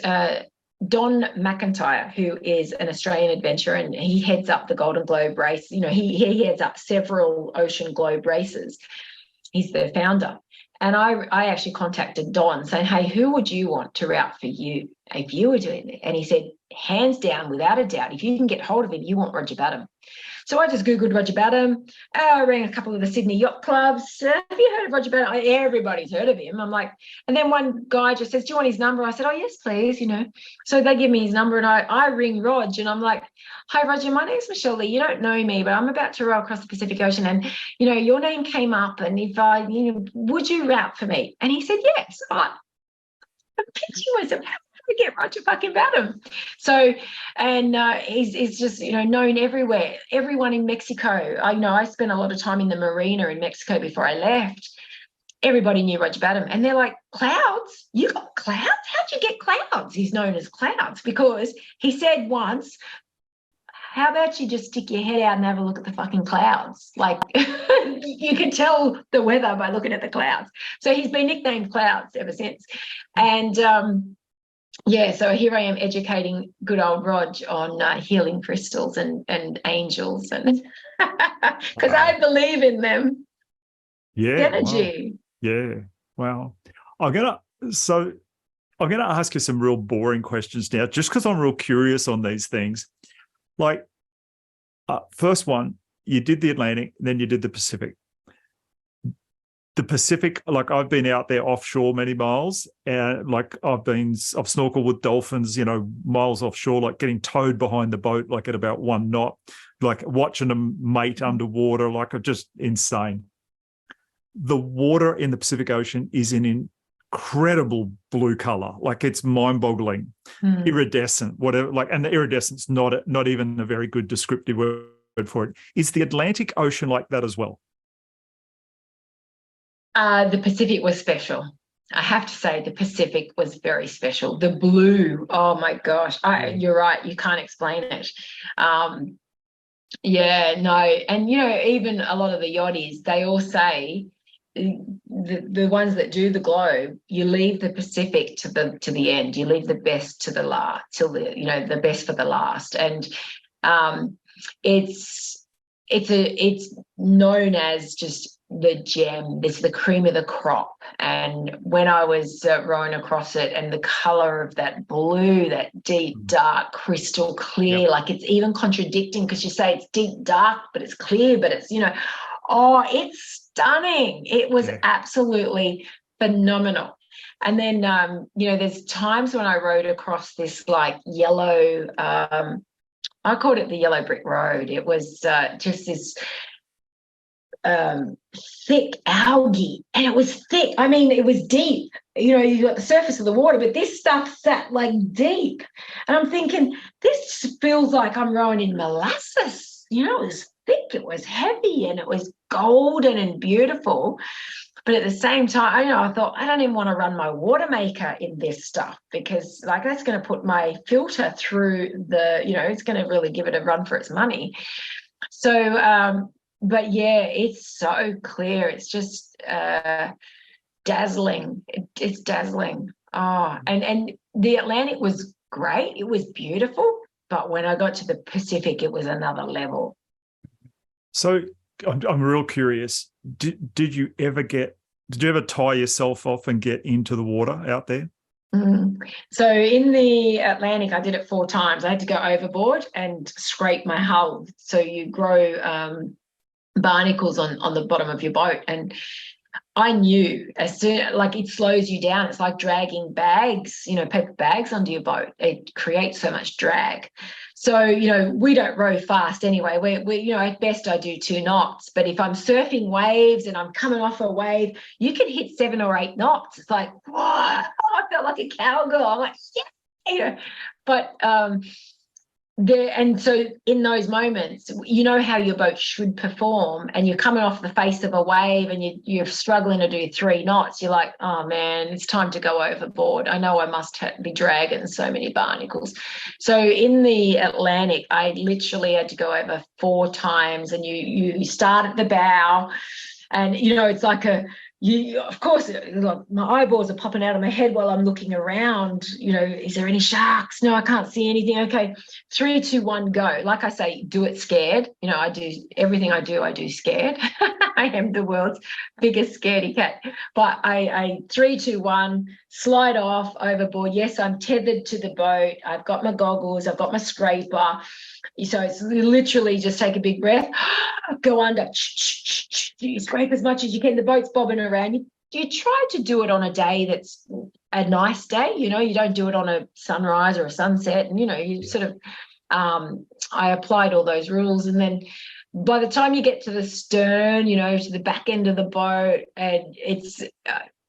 Don McIntyre, who is an Australian adventurer, and he heads up the Golden Globe race. He heads up several Ocean Globe races. He's the founder. And I actually contacted Don saying, hey, who would you want to route for you if you were doing it? And he said, hands down, without a doubt, if you can get hold of him, you want Roger Badham. So I just Googled Roger Badham. I rang a couple of the Sydney yacht clubs. Have you heard of Roger Badham? Everybody's heard of him. I'm like, and then one guy just says, do you want his number? I said, oh, yes, please, So they give me his number, and I ring Rog, and I'm like, hi, Roger, my name's Michelle Lee. You don't know me, but I'm about to row across the Pacific Ocean, and, your name came up, and if I, would you route for me? And he said, yes. I'm pitching myself. Get Roger fucking Badham. So, and he's just, known everywhere. Everyone in Mexico. I spent a lot of time in the marina in Mexico before I left. Everybody knew Roger Badham. And they're like, clouds? You got clouds? How'd you get clouds? He's known as Clouds because he said once, how about you just stick your head out and have a look at the fucking clouds? Like, you can tell the weather by looking at the clouds. So he's been nicknamed Clouds ever since. And, so here I am educating good old Rog on healing crystals and angels, and because I believe in them. Yeah, energy. Wow. Yeah, wow. I'm gonna ask you some real boring questions now, just because I'm real curious on these things. Like, first one, you did the Atlantic, then you did the Pacific. the Pacific, like I've been out there offshore many miles, and like I've snorkeled with dolphins, miles offshore, like getting towed behind the boat, like at about 1 knot, like watching them mate underwater, like just insane. The water in the Pacific Ocean is an incredible blue color, like it's mind-boggling, iridescent, whatever. Like, and the iridescent's not even a very good descriptive word for it. Is the Atlantic Ocean like that as well? The Pacific was special. I have to say the Pacific was very special. The blue, oh my gosh, you're right, you can't explain it. Yeah, no, and even a lot of the yachties, they all say the ones that do the globe, you leave the Pacific to the end. You leave the best to the last, till the best for the last, and it's known as just the gem. It's the cream of the crop. And when I was rowing across it, and the color of that blue, that deep dark crystal clear, like it's even contradicting, because you say it's deep dark but it's clear, but it's it's stunning. It was absolutely phenomenal. And then there's times when I rode across this like yellow, I called it the yellow brick road. It was just this thick algae, and it was thick. I mean, it was deep. You got the surface of the water, but this stuff sat like deep. And I'm thinking, this feels like I'm rowing in molasses. It was thick, it was heavy, and it was golden and beautiful. But at the same time, I thought, I don't even want to run my water maker in this stuff, because like that's going to put my filter through it's going to really give it a run for its money. So, but yeah, it's so clear. It's just dazzling. It's dazzling. Oh, and the Atlantic was great. It was beautiful. But when I got to the Pacific, it was another level. So I'm real curious. Did you ever tie yourself off and get into the water out there? So in the Atlantic, I did it 4 times. I had to go overboard and scrape my hull. So you grow barnacles on the bottom of your boat. And I knew as soon, like, it slows you down. It's like dragging bags, paper bags under your boat. It creates so much drag. So, we don't row fast anyway. We at best I do 2 knots. But if I'm surfing waves and I'm coming off a wave, you can hit 7 or 8 knots. It's like, what? Oh, I felt like a cowgirl. I'm like, yeah. But and so in those moments, how your boat should perform, and you're coming off the face of a wave and you're struggling to do 3 knots. You're like, oh man, it's time to go overboard. I know I must be dragging so many barnacles. So in the Atlantic, I literally had to go over 4 times, and you start at the bow, and it's like of course, like my eyeballs are popping out of my head while I'm looking around. Is there any sharks? No, I can't see anything. Okay, 3, 2, 1, go. Like I say, do it scared. I do everything I do scared. I am the world's biggest scaredy cat. But I 3, 2, 1, slide off overboard. Yes, I'm tethered to the boat. I've got my goggles. I've got my scraper. So it's literally just take a big breath, go under, you scrape as much as you can. The boat's bobbing around. You try to do it on a day that's a nice day. You don't do it on a sunrise or a sunset. And, you sort of, I applied all those rules. And then by the time you get to the stern, to the back end of the boat, and it's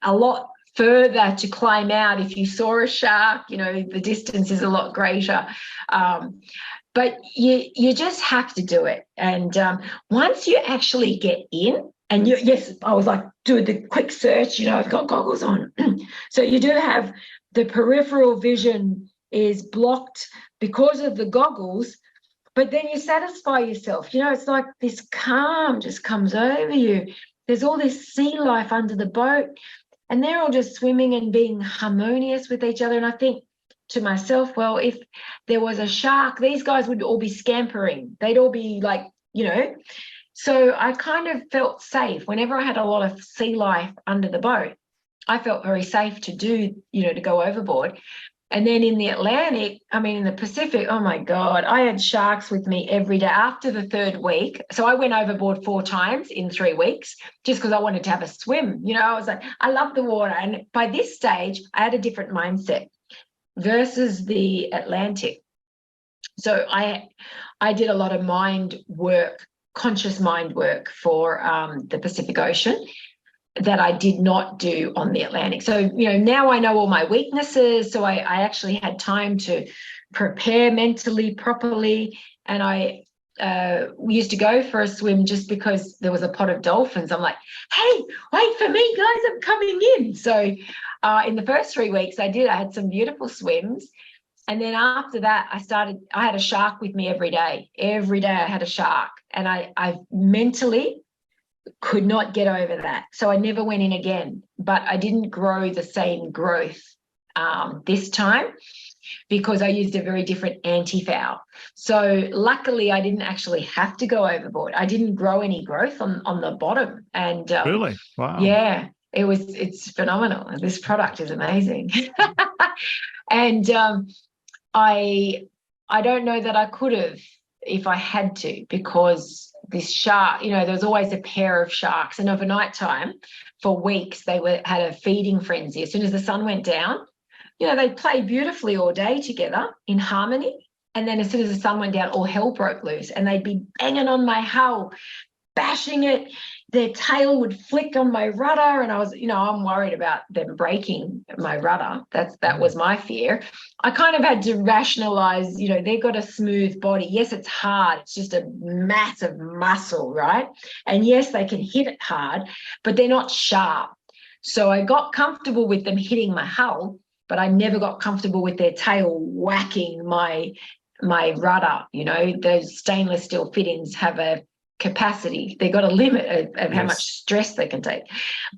a lot further to climb out. If you saw a shark, the distance is a lot greater. But you just have to do it. And once you actually get in, and yes, I was like, do the quick search, I've got goggles on. So you do have the peripheral vision is blocked because of the goggles, but then you satisfy yourself. It's like this calm just comes over you. There's all this sea life under the boat, and they're all just swimming and being harmonious with each other. And I think to myself, well, if there was a shark, these guys would all be scampering. They'd all be like, So I kind of felt safe. Whenever I had a lot of sea life under the boat, I felt very safe to do, to go overboard. And then in the Atlantic, I mean, in the Pacific, oh my God, I had sharks with me every day after the third week. So I went overboard 4 times in 3 weeks just because I wanted to have a swim. You know, I was like, I love the water. And by this stage, I had a different mindset versus the Atlantic. So I did a lot of mind work, conscious mind work for the Pacific Ocean that I did not do on the Atlantic. So, you know, now I know all my weaknesses. So I actually had time to prepare mentally, properly. And we used to go for a swim just because there was a pot of dolphins. I'm like, hey, wait for me, guys, I'm coming in. So in the first 3 weeks I had some beautiful swims. And then after that, I had a shark with me every day. Every day I had a shark. And I mentally could not get over that. So I never went in again, but I didn't grow the same growth this time because I used a very different anti-foul. So luckily I didn't actually have to go overboard. I didn't grow any growth on the bottom. And Really? Wow. Yeah, it's phenomenal. This product is amazing. And I don't know that I could have if I had to, because this shark, you know, there was always a pair of sharks, and overnight time for weeks they had a feeding frenzy. As soon as the sun went down, you know, they played beautifully all day together in harmony, and then as soon as the sun went down, all hell broke loose, and they'd be banging on my hull, bashing it. Their tail would flick on my rudder, and I was, you know, I'm worried about them breaking my rudder. That was my fear. I kind of had to rationalize, you know, they've got a smooth body. Yes, it's hard. It's just a massive muscle, right? And yes, they can hit it hard, but they're not sharp. So I got comfortable with them hitting my hull, but I never got comfortable with their tail whacking my rudder. You know, those stainless steel fittings have a capacity. They got a limit of how much stress they can take.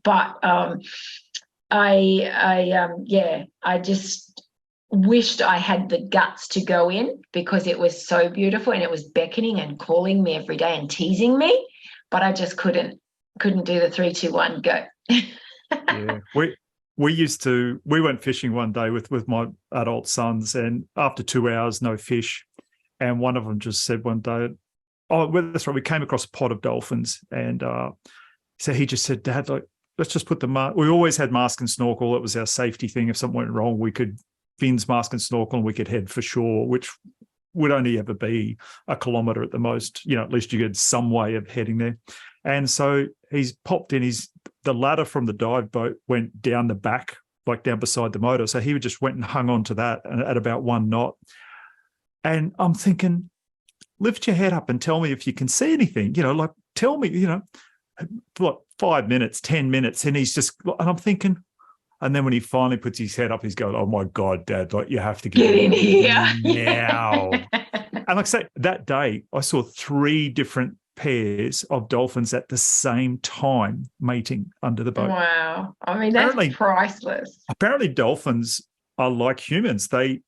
But I just wished I had the guts to go in because it was so beautiful and it was beckoning and calling me every day and teasing me, but I just couldn't do the 3, 2, 1 go. Yeah, we went fishing one day with my adult sons, and after 2 hours no fish, and one of them just said one day, oh, well, that's right, we came across a pod of dolphins, and so he just said, Dad, like, let's just put the mask. We always had mask and snorkel. It was our safety thing. If something went wrong, we could fins, mask and snorkel, and we could head for shore, which would only ever be a kilometre at the most. You know, at least you get some way of heading there. And so he's popped in the ladder from the dive boat went down the back, like down beside the motor. So he just went and hung on to that at about 1 knot. And I'm thinking, lift your head up and tell me if you can see anything, you know, like tell me, you know, what, 5 minutes, 10 minutes. And he's just, and I'm thinking, and then when he finally puts his head up, he's going, oh my God, Dad, like you have to get in here now. And like I say, that day I saw 3 different pairs of dolphins at the same time mating under the boat. Wow. I mean, that's priceless. Apparently dolphins are like humans. They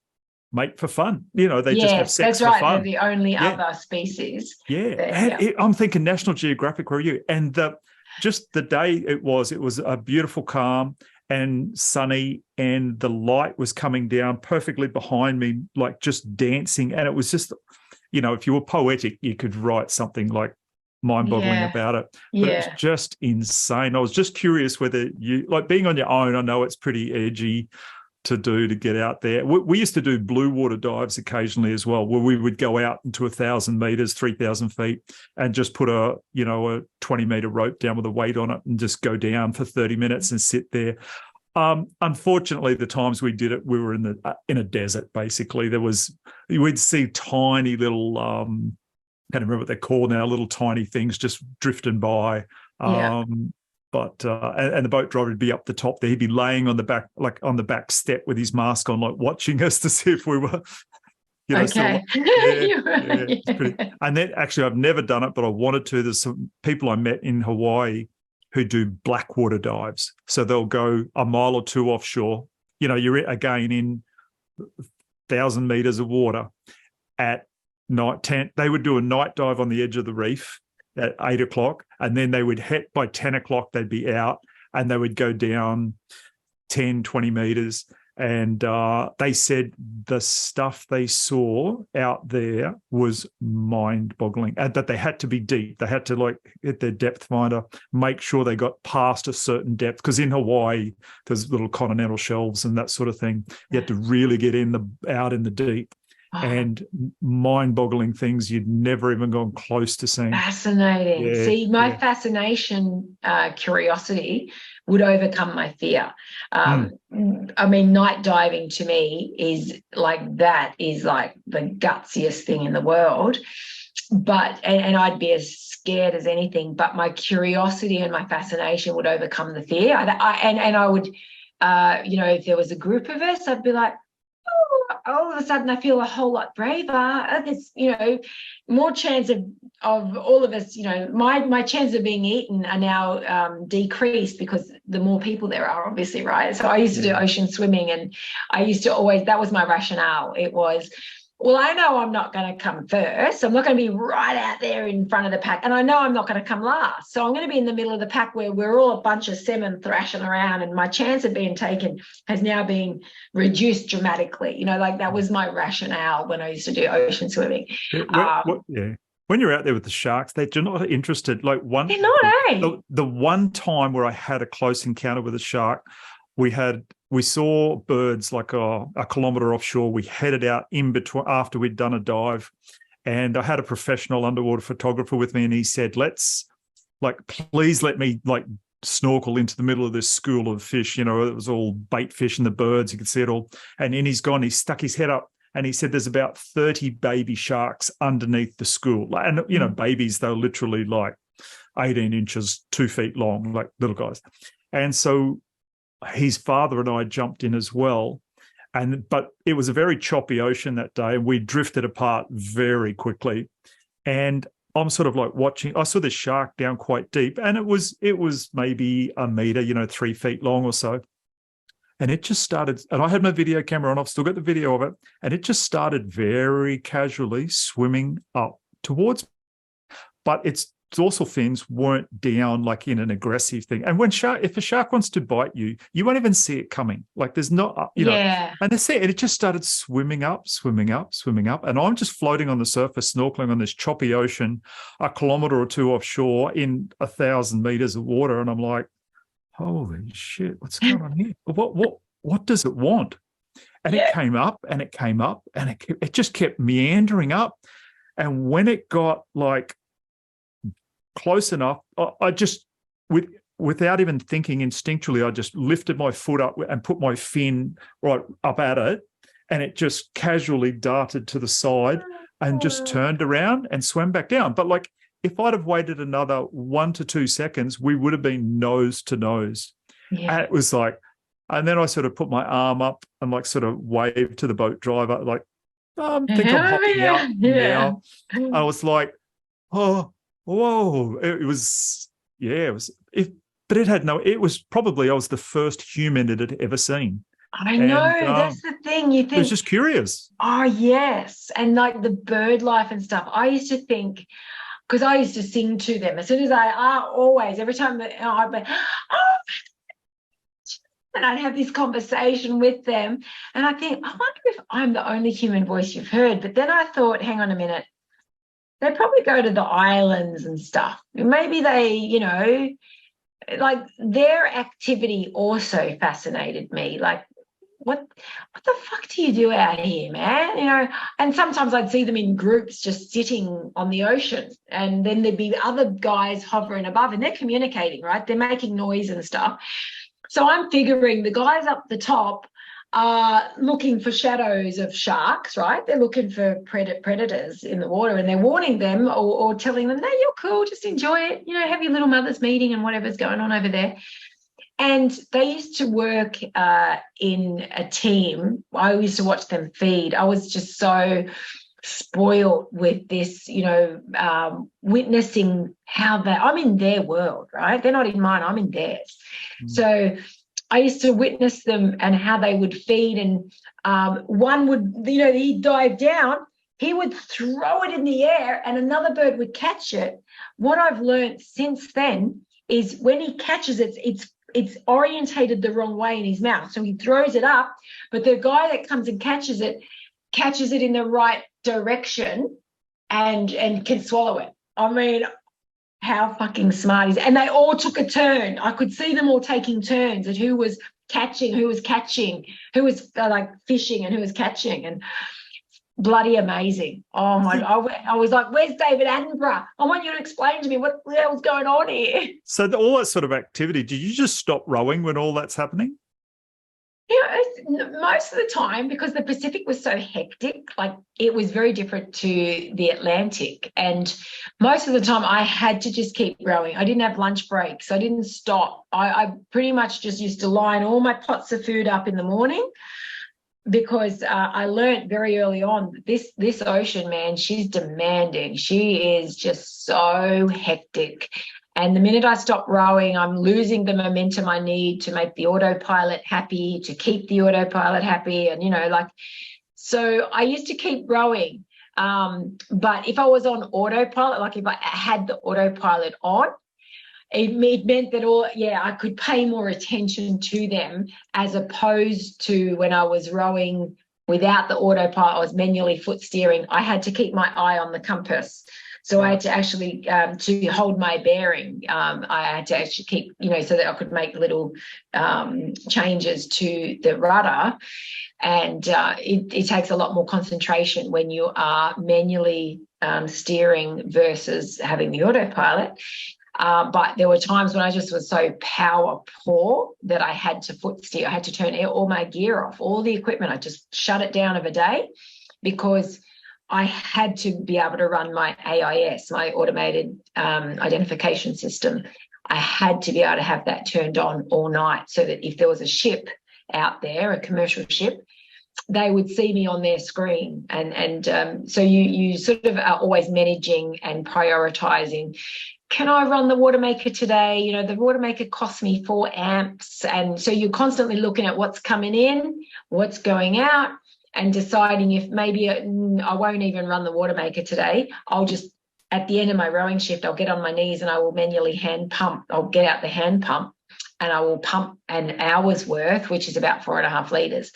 mate for fun. You know, they just have sex for fun. They're the only other species. Yeah. I'm thinking National Geographic review. And just the day it was a beautiful calm and sunny, and the light was coming down perfectly behind me, like just dancing. And it was just, you know, if you were poetic, you could write something like mind-boggling about it. But it was just insane. I was just curious whether you, like being on your own, I know it's pretty edgy to get out there. We used to do blue water dives occasionally as well, where we would go out into 1,000 meters, 3,000 feet, and just put a 20-meter rope down with a weight on it and just go down for 30 minutes and sit there. Unfortunately, the times we did it, we were in a desert. Basically, we'd see tiny little, I can't remember what they're called now, little tiny things just drifting by. But and the boat driver would be up the top there. He'd be laying on the back, like on the back step with his mask on, like watching us to see if we were, okay. And then actually, I've never done it, but I wanted to. There's some people I met in Hawaii who do blackwater dives. So they'll go a mile or 2 offshore. You know, you're again in 1,000 meters of water at night. They would do a night dive on the edge of the reef at 8 o'clock, and then they would hit by 10 o'clock, they'd be out, and they would go down 10, 20 meters, And they said the stuff they saw out there was mind-boggling, and that they had to be deep. They had to like hit their depth finder, make sure they got past a certain depth, because in Hawaii there's little continental shelves and that sort of thing. You had to really get out in the deep. And mind-boggling things you'd never even gone close to seeing. Fascinating. Yeah, See, my fascination, curiosity would overcome my fear. I mean, night diving to me is like the gutsiest thing in the world. But and I'd be as scared as anything. But my curiosity and my fascination would overcome the fear. And I would, if there was a group of us, I'd be like, all of a sudden I feel a whole lot braver. There's, more chance of all of us, my chance of being eaten are now decreased because the more people there are, obviously, right? So I used to do ocean swimming, and I used to always, that was my rationale. It was, well, I know I'm not going to come first. I'm not going to be right out there in front of the pack. And I know I'm not going to come last. So I'm going to be in the middle of the pack where we're all a bunch of salmon thrashing around, and my chance of being taken has now been reduced dramatically. That was my rationale when I used to do ocean swimming. When you're out there with the sharks, they're not interested. They're not, The one time where I had a close encounter with a shark, we saw birds like a kilometre offshore. We headed out in between after we'd done a dive, and I had a professional underwater photographer with me, and he said, please let me snorkel into the middle of this school of fish. It was all bait fish and the birds, you could see it all. And then he stuck his head up, and he said there's about 30 baby sharks underneath the school. And, babies, they're literally 18 inches, 2 feet long, like little guys. And so his father and I jumped in as well. But it was a very choppy ocean that day, and we drifted apart very quickly. And I'm sort of watching. I saw this shark down quite deep, and it was maybe a meter, 3 feet long or so. And it just started, and I had my video camera on, I've still got the video of it, and it just started very casually swimming up towards me. But its dorsal fins weren't down in an aggressive thing. And if a shark wants to bite you, you won't even see it coming. There's not, And that's it. And it just started swimming up. And I'm just floating on the surface, snorkeling on this choppy ocean, a kilometre or two offshore in 1,000 meters of water. And I'm like, holy shit, what's going on here? What does it want? And it came up and it came up, and it just kept meandering up. And when it got close enough, I just, without even thinking instinctually, I just lifted my foot up and put my fin right up at it, and it just casually darted to the side and just turned around and swam back down. But if I'd have waited another 1 to 2 seconds, we would have been nose to nose. Yeah. And it was and then I sort of put my arm up and sort of waved to the boat driver, I think I'm hopping out now. I was like, oh, whoa. It was probably, I was the first human it had ever seen. I know, that's the thing. You think, it was just curious. Oh, yes. And the bird life and stuff. I used to think, because I used to sing to them as soon as every time I'd be, oh, and I'd have this conversation with them. And I think, I wonder if I'm the only human voice you've heard. But then I thought, hang on a minute, they probably go to the islands and stuff. Maybe they, their activity also fascinated me. What the fuck do you do out here, man? And sometimes I'd see them in groups just sitting on the ocean, and then there'd be other guys hovering above, and they're communicating, right? They're making noise and stuff. So I'm figuring the guys up the top are looking for shadows of sharks, right? They're looking for predators in the water, and they're warning them or telling them, no, you're cool, just enjoy it, have your little mother's meeting and whatever's going on over there. And they used to work in a team. I used to watch them feed. I was just so spoiled with this, witnessing how I'm in their world, right? They're not in mine, I'm in theirs. So I used to witness them and how they would feed, and one would, he'd dive down, he would throw it in the air and another bird would catch it. What I've learned since then is when he catches it, it's orientated the wrong way in his mouth. So he throws it up, but the guy that comes and catches it in the right direction and can swallow it. I mean, how fucking smart is it? And they all took a turn. I could see them all taking turns at who was catching, who was like fishing and who was catching, and bloody amazing. Oh my, I was like, where's David Attenborough? I want you to explain to me what the hell's going on here. So all that sort of activity, did you just stop rowing when all that's happening? Most of the time, because the Pacific was so hectic, like it was very different to the Atlantic. And most of the time I had to just keep rowing. I didn't have lunch breaks. I didn't stop. I pretty much just used to line all my pots of food up in the morning, because I learned very early on that this ocean, man, she's demanding. She is just so hectic. And the minute I stop rowing, I'm losing the momentum I need to make the autopilot happy, to keep the autopilot happy. And, so I used to keep rowing. But if I was on autopilot, like if I had the autopilot on, it meant that I could pay more attention to them, as opposed to when I was rowing without the autopilot, I was manually foot steering. I had to keep my eye on the compass. So I had to actually, to hold my bearing, I had to actually keep, so that I could make little changes to the rudder. And it takes a lot more concentration when you are manually steering versus having the autopilot. But there were times when I just was so power poor that I had to foot steer. I had to turn all my gear off, all the equipment. I just shut it down of a day, because I had to be able to run my AIS, my automated identification system. I had to be able to have that turned on all night, so that if there was a ship out there, a commercial ship, they would see me on their screen. And so you sort of are always managing and prioritizing. Can I run the water maker today? The water maker cost me 4 amps. And so you're constantly looking at what's coming in, what's going out, and deciding if maybe I won't even run the water maker today. I'll just, at the end of my rowing shift, I'll get on my knees and I will manually hand pump. I'll get out the hand pump and I will pump an hour's worth, which is about 4.5 litres.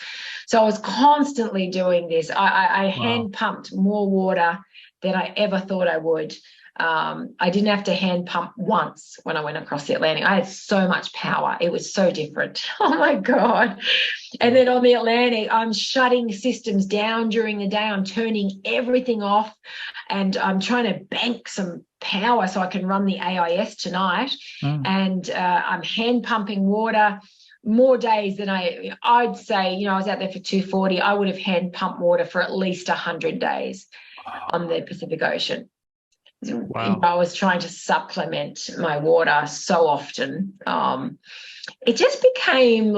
So I was constantly doing this. I hand pumped more water than I ever thought I would. I didn't have to hand pump once when I went across the Atlantic. I had so much power. It was so different. Oh, my God. And then on the Atlantic, I'm shutting systems down during the day. I'm turning everything off, and I'm trying to bank some power so I can run the AIS tonight. And I'm hand pumping water more days than I'd say, I was out there for 240. I would have hand pumped water for at least 100 days on the Pacific Ocean. Wow. I was trying to supplement my water so often. It just became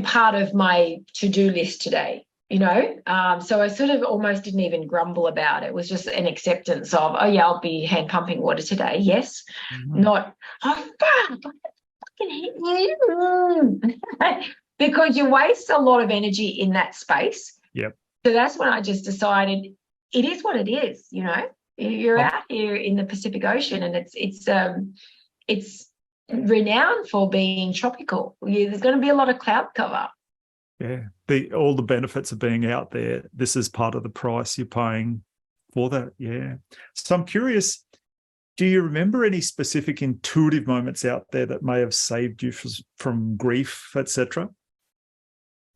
part of my to-do list today, so I sort of almost didn't even grumble about it. It was just an acceptance of, oh, yeah, I'll be hand pumping water today. Yes. Not, oh, fuck, I fucking hate you. Because you waste a lot of energy in that space. Yep. So that's when I just decided, it is what it is, You're out here in the Pacific Ocean, and it's renowned for being tropical. There's going to be a lot of cloud cover. Yeah, all the benefits of being out there. This is part of the price you're paying for that. Yeah. So I'm curious, do you remember any specific intuitive moments out there that may have saved you from grief, etc.?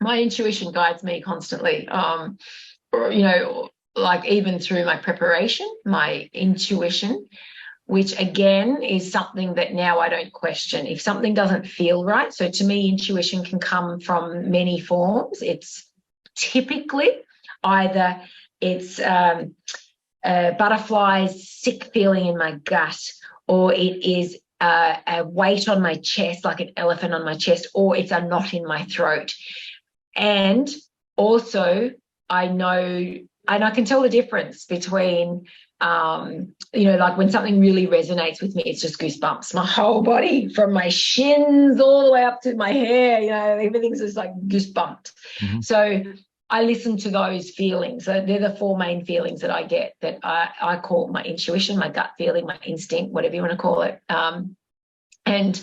My intuition guides me constantly. Like even through my preparation, my intuition, which again is something that now I don't question. If something doesn't feel right, so to me, intuition can come from many forms. It's typically either it's a butterflies, sick feeling in my gut, or it is a weight on my chest, like an elephant on my chest, or it's a knot in my throat. And also I know, and I can tell the difference between, like when something really resonates with me, it's just goosebumps. My whole body, from my shins all the way up to my hair, everything's just like goosebumped. Mm-hmm. So I listen to those feelings. So they're the 4 main feelings that I get, that I call my intuition, my gut feeling, my instinct, whatever you want to call it. And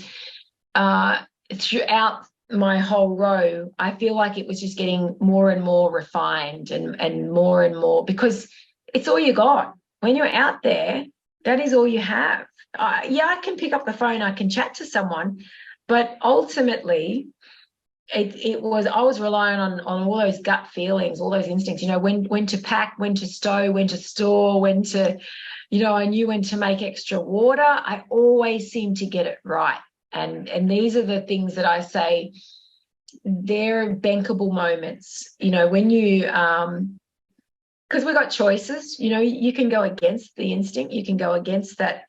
throughout my whole row, I feel like it was just getting more and more refined and more, because it's all you got. When you're out there, that is all you have. Yeah, I can pick up the phone, I can chat to someone, but ultimately I was relying on all those gut feelings, all those instincts, you know, when to pack, when to stow, when to store, when to, you know, I knew when to make extra water. I always seem to get it right. And these are the things that I say, they're bankable moments, you know, when you because we got choices, you know, you can go against the instinct, you can go against that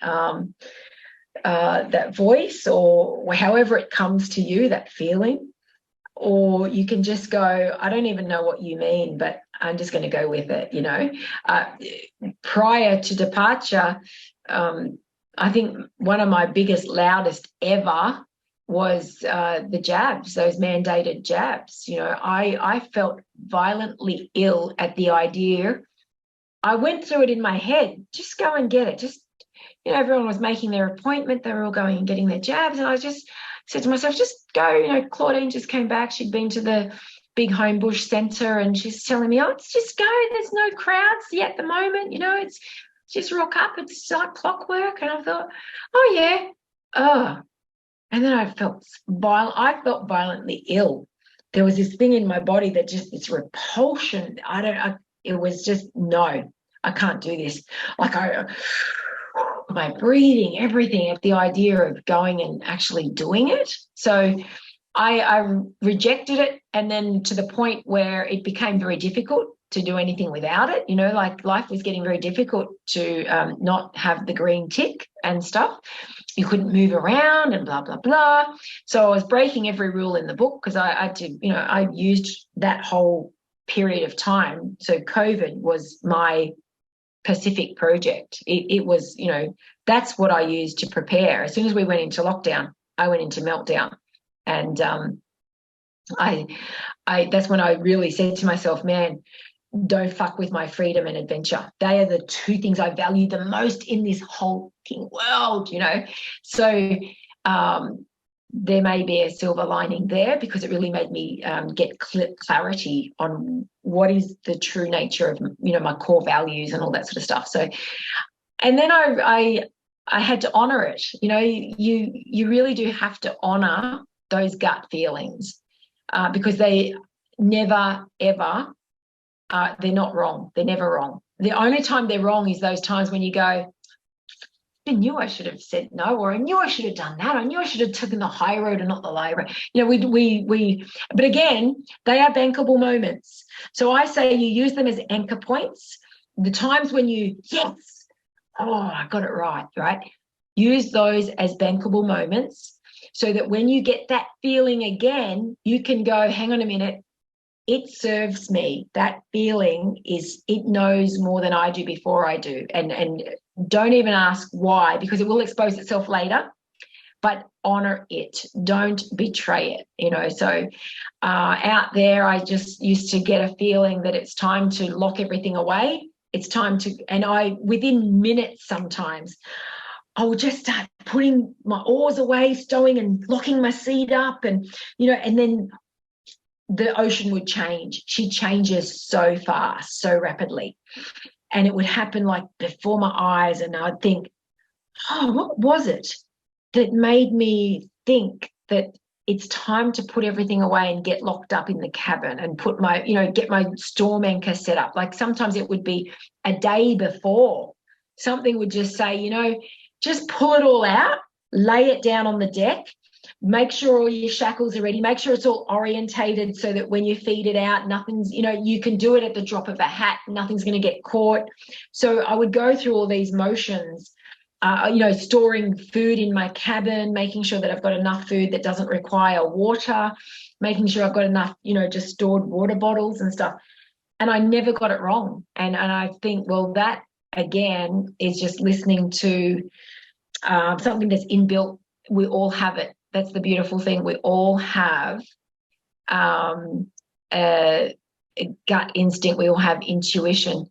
that voice, or however it comes to you, that feeling, or you can just go, I don't even know what you mean, but I'm just going to go with it, you know. Prior to departure, I think one of my biggest, loudest ever was the jabs, those mandated jabs. You know, I felt violently ill at the idea. I went through it in my head, just go and get it. Just, you know, everyone was making their appointment. They were all going and getting their jabs. And I just said to myself, just go. You know, Claudine just came back. She'd been to the big Homebush Centre, and she's telling me, oh, it's just go. There's no crowds yet at the moment. You know, it's just rock up. It's like clockwork. And I thought, oh, yeah. Oh. And then I felt violently ill. There was this thing in my body that just, this repulsion. It was just, no, I can't do this. Like my breathing, everything, at the idea of going and actually doing it. So I rejected it, and then to the point where it became very difficult to do anything without it. You know, like life was getting very difficult to not have the green tick and stuff. You couldn't move around and blah, blah, blah. So I was breaking every rule in the book, because I had to, you know, I used that whole period of time. So COVID was my Pacific project. It was, you know, that's what I used to prepare. As soon as we went into lockdown, I went into meltdown. And that's when I really said to myself, man, don't fuck with my freedom and adventure. They are the two things I value the most in this whole fucking world, you know. So there may be a silver lining there, because it really made me get clarity on what is the true nature of, you know, my core values and all that sort of stuff. So, and then I had to honor it. You know, you really do have to honor those gut feelings, because they never, ever, they're not wrong. They're never wrong. The only time they're wrong is those times when you go, I knew I should have said no, or I knew I should have done that. I knew I should have taken the high road and not the low road. You know, but again, they are bankable moments. So I say you use them as anchor points. The times when yes, oh, I got it right, right? Use those as bankable moments, so that when you get that feeling again, you can go, hang on a minute, it serves me. That feeling it knows more than I do before I do. And don't even ask why, because it will expose itself later, but honor it. Don't betray it, you know. So out there, I just used to get a feeling that it's time to lock everything away. It's time to, and within minutes sometimes, I would just start putting my oars away, stowing and locking my seat up, and, you know, and then the ocean would change. She changes so fast, so rapidly. And it would happen like before my eyes, and I'd think, oh, what was it that made me think that it's time to put everything away and get locked up in the cabin and put my, you know, get my storm anchor set up? Like sometimes it would be a day before. Something would just say, you know, just pull it all out, lay it down on the deck, make sure all your shackles are ready, make sure it's all orientated so that when you feed it out, nothing's, you know, you can do it at the drop of a hat, nothing's going to get caught. So I would go through all these motions, you know, storing food in my cabin, making sure that I've got enough food that doesn't require water, making sure I've got enough, you know, just stored water bottles and stuff. And I never got it wrong. And I think, well, that again is just listening to something that's inbuilt. We all have it. That's the beautiful thing. We all have a gut instinct. We all have intuition.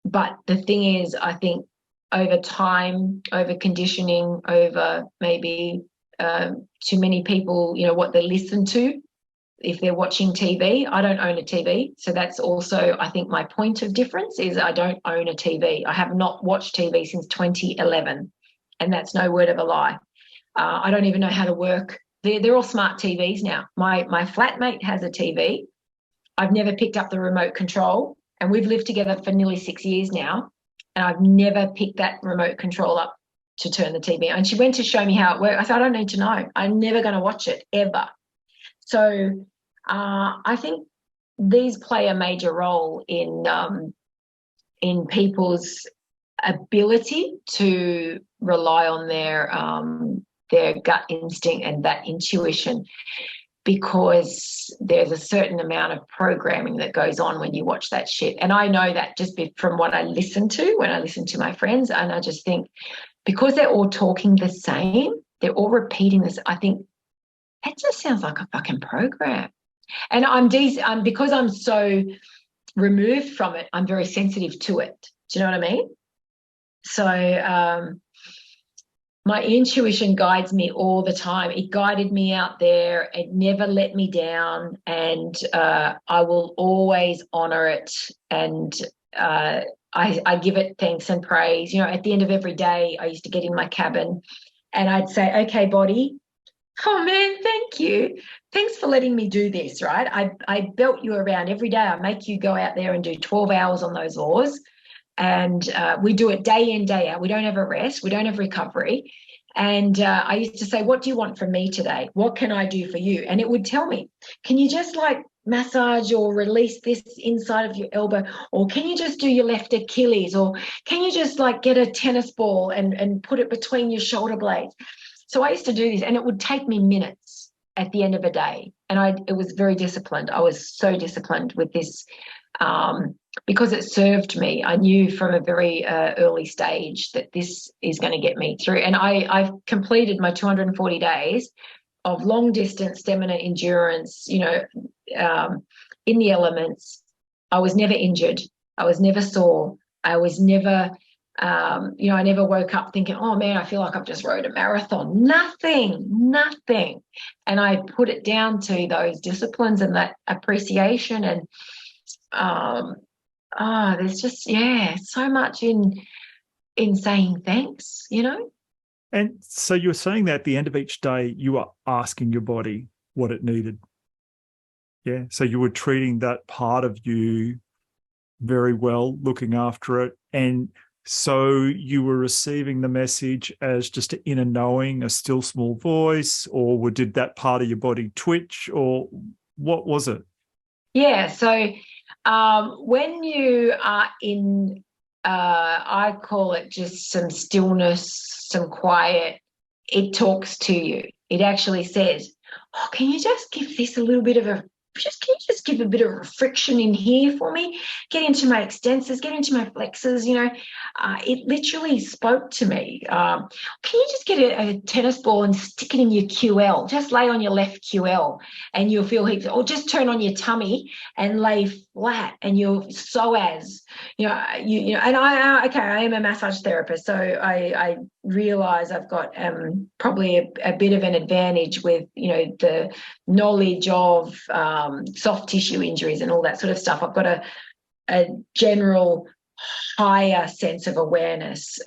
But the thing is, I think over time, over conditioning, over maybe to many people, what they listen to if they're watching TV. I don't own a TV. So that's also, I think, my point of difference is I don't own a TV. I have not watched TV since 2011. And that's no word of a lie. I don't even know how to work. They're all smart TVs now. My flatmate has a TV. I've never picked up the remote control. And we've lived together for nearly 6 years now. And I've never picked that remote control up to turn the TV on. And she went to show me how it worked. I said, I don't need to know. I'm never going to watch it, ever. So I think these play a major role in people's ability to rely on their gut instinct and that intuition, because there's a certain amount of programming that goes on when you watch that shit. And I know that just from what I listen to when I listen to my friends, and I just think because they're all talking the same, they're all repeating this, I think it just sounds like a fucking program. And because I'm so removed from it, I'm very sensitive to it. Do you know what I mean? So my intuition guides me all the time. It guided me out there. It never let me down. And I will always honor it. And I give it thanks and praise. At the end of every day, I used to get in my cabin and I'd say, okay, body, oh man, thank you. Thanks for letting me do this, right? I belt you around every day. I make you go out there and do 12 hours on those oars. And we do it day in, day out. We don't have a rest. We don't have recovery. And I used to say, what do you want from me today? What can I do for you? And it would tell me, can you just massage or release this inside of your elbow? Or can you just do your left Achilles? Or can you just get a tennis ball and put it between your shoulder blades? So I used to do this, and it would take me minutes at the end of a day. And it was very disciplined. I was so disciplined with this because it served me. I knew from a very early stage that this is going to get me through. And I've completed my 240 days of long distance stamina endurance, in the elements. I was never injured. I was never sore. I was never, I never woke up thinking, oh man, I feel like I've just rode a marathon. Nothing. And I put it down to those disciplines and that appreciation. And there's just, so much in saying thanks, And so you're saying that at the end of each day, you are asking your body what it needed. Yeah. So you were treating that part of you very well, looking after it. And so you were receiving the message as just an inner knowing, a still small voice, or did that part of your body twitch, or what was it? Yeah. So when you are in, I call it just some stillness, some quiet, it talks to you. It actually says, oh, can you just give this a little bit of can you just give a bit of friction in here for me? Get into my extensors, get into my flexors, it literally spoke to me. Can you just get a tennis ball and stick it in your QL? Just lay on your left QL and you'll feel heaps, or just turn on your tummy and lay flat and your psoas, and I am a massage therapist, so I realize I've got probably a bit of an advantage with, the knowledge of soft tissue injuries and all that sort of stuff. I've got a general higher sense of awareness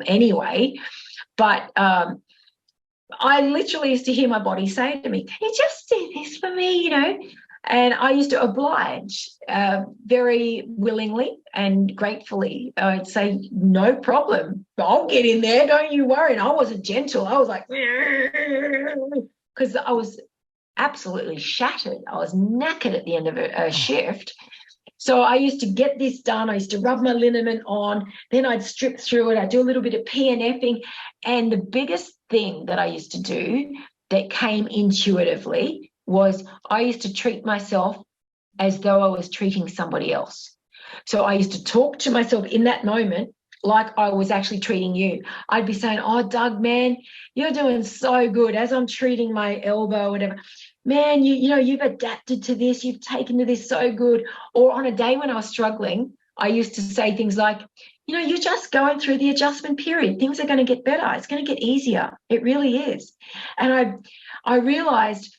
anyway. But I literally used to hear my body say to me, can you just do this for me, And I used to oblige very willingly and gratefully. I'd say, no problem. I'll get in there. Don't you worry. And I wasn't gentle. I was like, because I was absolutely shattered. I was knackered at the end of a shift. So I used to get this done. I used to rub my liniment on. Then I'd strip through it. I'd do a little bit of PNFing. And the biggest thing that I used to do that came intuitively was I used to treat myself as though I was treating somebody else. So I used to talk to myself in that moment like I was actually treating you. I'd be saying, oh, Doug, man, you're doing so good as I'm treating my elbow, whatever. Man, you've adapted to this. You've taken to this so good. Or on a day when I was struggling, I used to say things like, you're just going through the adjustment period. Things are going to get better. It's going to get easier. It really is. And I realized,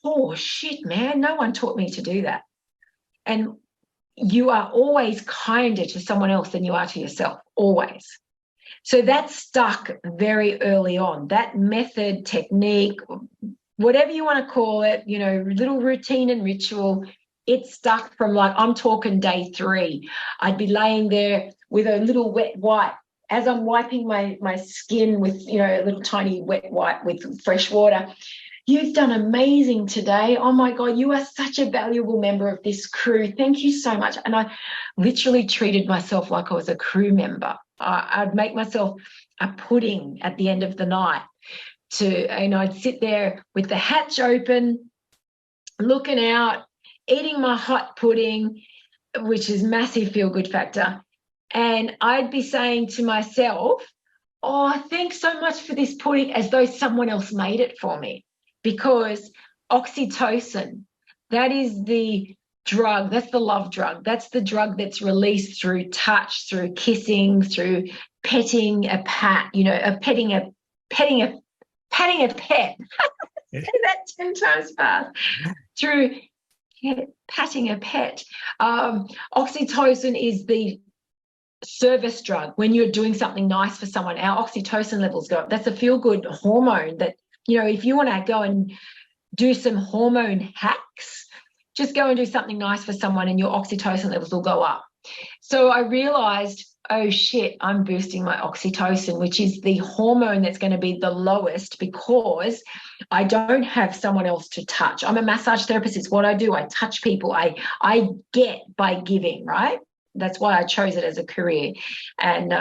oh shit, man, no one taught me to do that. And you are always kinder to someone else than you are to yourself, always. So that stuck very early on. That method, technique, whatever you want to call it, little routine and ritual, it stuck from, like, I'm talking day 3. I'd be laying there with a little wet wipe as I'm wiping my skin with, a little tiny wet wipe with fresh water. You've done amazing today. Oh my God, you are such a valuable member of this crew. Thank you so much. And I literally treated myself like I was a crew member. I'd make myself a pudding at the end of the night and I'd sit there with the hatch open, looking out, eating my hot pudding, which is massive feel-good factor. And I'd be saying to myself, oh, thanks so much for this pudding, as though someone else made it for me. Because oxytocin, that is the drug, that's the love drug. That's the drug that's released through touch, through kissing, through petting a pet. Petting a pet. Say that 10 times fast. Through patting a pet. Oxytocin is the service drug. When you're doing something nice for someone, our oxytocin levels go up. That's a feel-good hormone that, if you want to go and do some hormone hacks, just go and do something nice for someone and your oxytocin levels will go up. So I realized, oh shit, I'm boosting my oxytocin, which is the hormone that's going to be the lowest because I don't have someone else to touch. I'm a massage therapist. It's what I do. I touch people. I get by giving, right? That's why I chose it as a career. And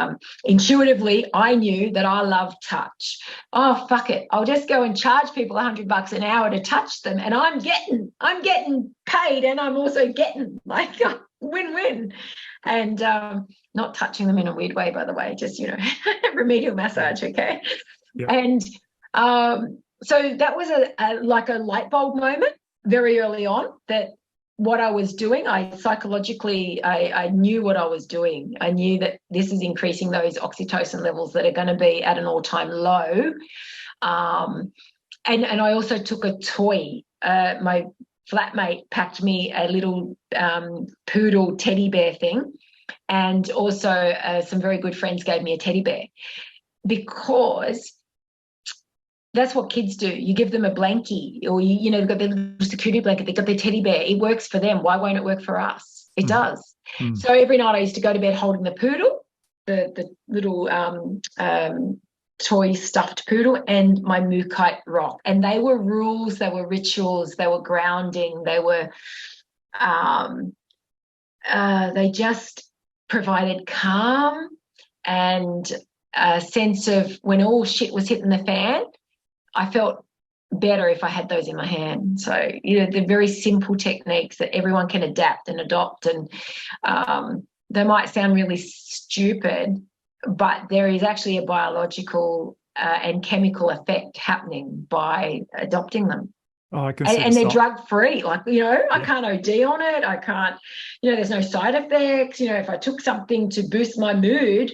intuitively, I knew that I love touch. Oh, fuck it. I'll just go and charge people $100 an hour to touch them. And I'm getting paid, and I'm also getting like a win-win. And not touching them in a weird way, by the way, just, remedial massage, okay? Yep. And so that was a light bulb moment very early on, that what I was doing, I knew what I was doing. I knew that this is increasing those oxytocin levels that are going to be at an all-time low. And I also took a toy. My flatmate packed me a little poodle teddy bear thing, and also some very good friends gave me a teddy bear, because that's what kids do. You give them a blankie, or they've got their little security blanket, they've got their teddy bear. It works for them. Why won't it work for us? It does. So every night I used to go to bed holding the poodle, the little toy stuffed poodle, and my mookaite rock. And they were rules, they were rituals, they were grounding, they were they just provided calm and a sense of, when all shit was hitting the fan, I felt better if I had those in my hand. So, they're very simple techniques that everyone can adapt and adopt. And they might sound really stupid, but there is actually a biological and chemical effect happening by adopting them. Oh, I can see. And they're drug-free. I can't OD on it. I can't, there's no side effects. If I took something to boost my mood,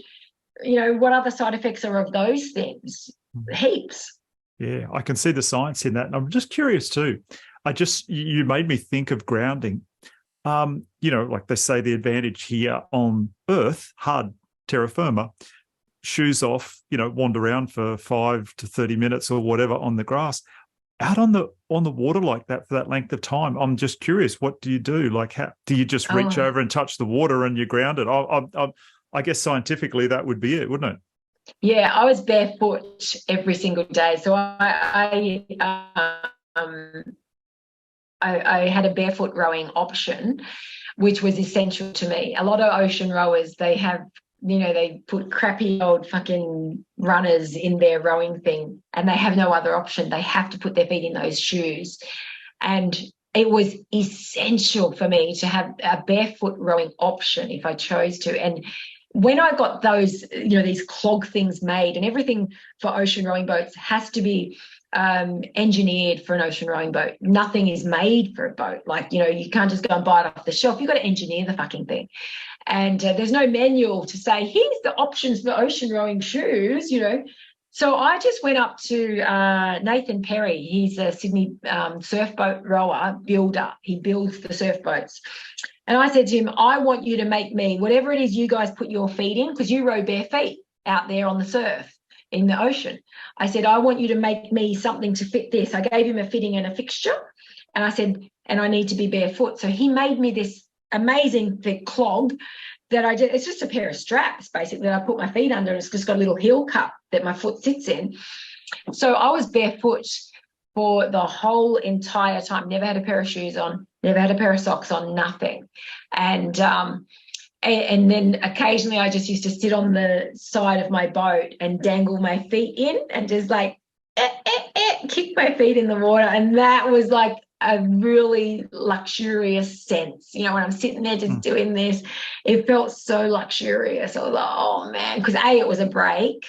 what other side effects are of those things? Heaps. Yeah, I can see the science in that. And I'm just curious too. You made me think of grounding. Like they say, the advantage here on Earth, hard terra firma, shoes off, wander around for 5 to 30 minutes or whatever on the grass. Out on the water like that for that length of time, I'm just curious, what do you do? Like, how do you just reach over and touch the water and you're grounded? I guess scientifically that would be it, wouldn't it? Yeah, I was barefoot every single day. So I had a barefoot rowing option, which was essential to me. A lot of ocean rowers, they have, they put crappy old fucking runners in their rowing thing, and they have no other option. They have to put their feet in those shoes. And it was essential for me to have a barefoot rowing option if I chose to. And when I got those, these clog things made, and everything for ocean rowing boats has to be engineered for an ocean rowing boat. Nothing is made for a boat. Like, you know, you can't just go and buy it off the shelf. You've got to engineer the fucking thing. And there's no manual to say, here's the options for ocean rowing shoes, you know. So I just went up to Nathan Perry. He's a Sydney surf boat rower, builder. He builds the surf boats. And I said to him, I want you to make me whatever it is you guys put your feet in, because you row bare feet out there on the surf in the ocean. I said, I want you to make me something to fit this. I gave him a fitting and a fixture. And I said, and I need to be barefoot. So he made me this amazing thick clog that it's just a pair of straps, basically, that I put my feet under. It's just got a little heel cup that my foot sits in. So I was barefoot for the whole entire time. Never had a pair of shoes on, never had a pair of socks on, nothing. And then occasionally I just used to sit on the side of my boat and dangle my feet in and just like kick my feet in the water. And that was like a really luxurious sense. You know, when I'm sitting there just doing this, it felt so luxurious. I was like, oh man, because A, it was a break.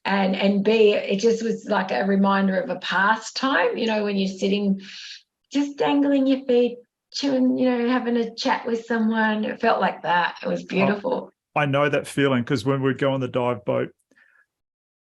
And B, it just was like a reminder of a pastime, you know, when you're sitting just dangling your feet, chewing, you know, having a chat with someone. It felt like that. It was beautiful. I know that feeling, because when we'd go on the dive boat,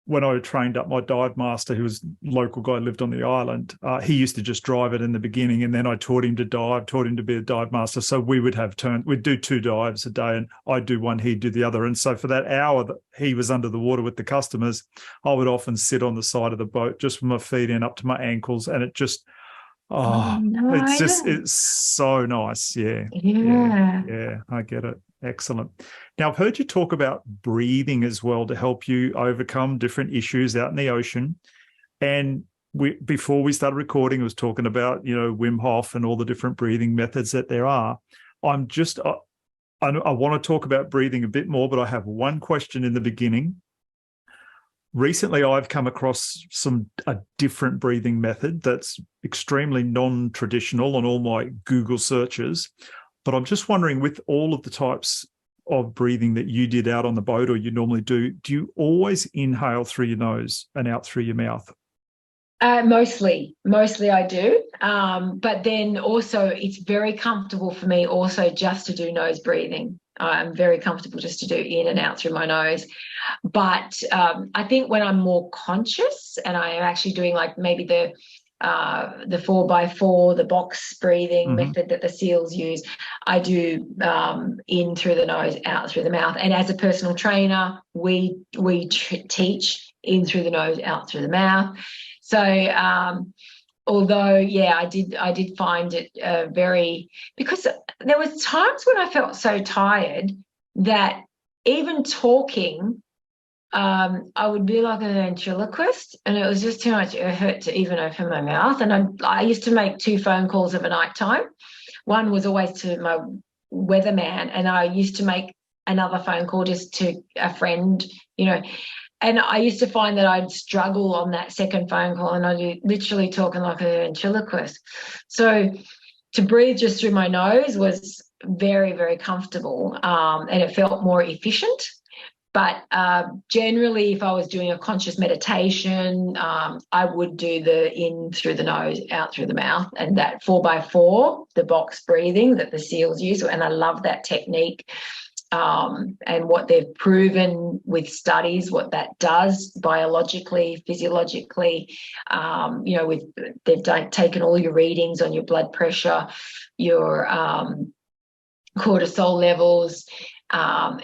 when I trained up my dive master, who was a local guy, lived on the island, he used to just drive it in the beginning, and then I taught him to dive, taught him to be a dive master. So we would have we'd do 2 dives a day, and I'd do one, he'd do the other. And so for that hour that he was under the water with the customers, I would often sit on the side of the boat just with my feet in up to my ankles, and it just, it's so nice. Yeah, I get it. Excellent. Now, I've heard you talk about breathing as well to help you overcome different issues out in the ocean. And before we started recording, I was talking about, you know, Wim Hof and all the different breathing methods that there are. I want to talk about breathing a bit more, but I have one question in the beginning. Recently, I've come across a different breathing method that's extremely non-traditional on all my Google searches. But I'm just wondering, with all of the types of breathing that you did out on the boat, or you normally do you always inhale through your nose and out through your mouth? Mostly I do. But then also it's very comfortable for me also just to do nose breathing. I'm very comfortable just to do in and out through my nose. But I think when I'm more conscious and I am actually doing like maybe the 4x4, the box breathing method that the SEALs use, I do in through the nose, out through the mouth. And as a personal trainer, we teach in through the nose, out through the mouth. So although, yeah, I did find it very, because there was times when I felt so tired that even talking, I would be like an ventriloquist, and it was just too much effort to even open my mouth. And I used to make 2 phone calls of a night time. One was always to my weatherman, and I used to make another phone call just to a friend, you know. And I used to find that I'd struggle on that second phone call, and I'd be literally talking like a ventriloquist. So to breathe just through my nose was very, very comfortable, and it felt more efficient. But generally, if I was doing a conscious meditation, I would do the in through the nose, out through the mouth, and that 4x4, the box breathing that the SEALs use. And I love that technique and what they've proven with studies, what that does biologically, physiologically. You know, they've taken all your readings on your blood pressure, your cortisol levels.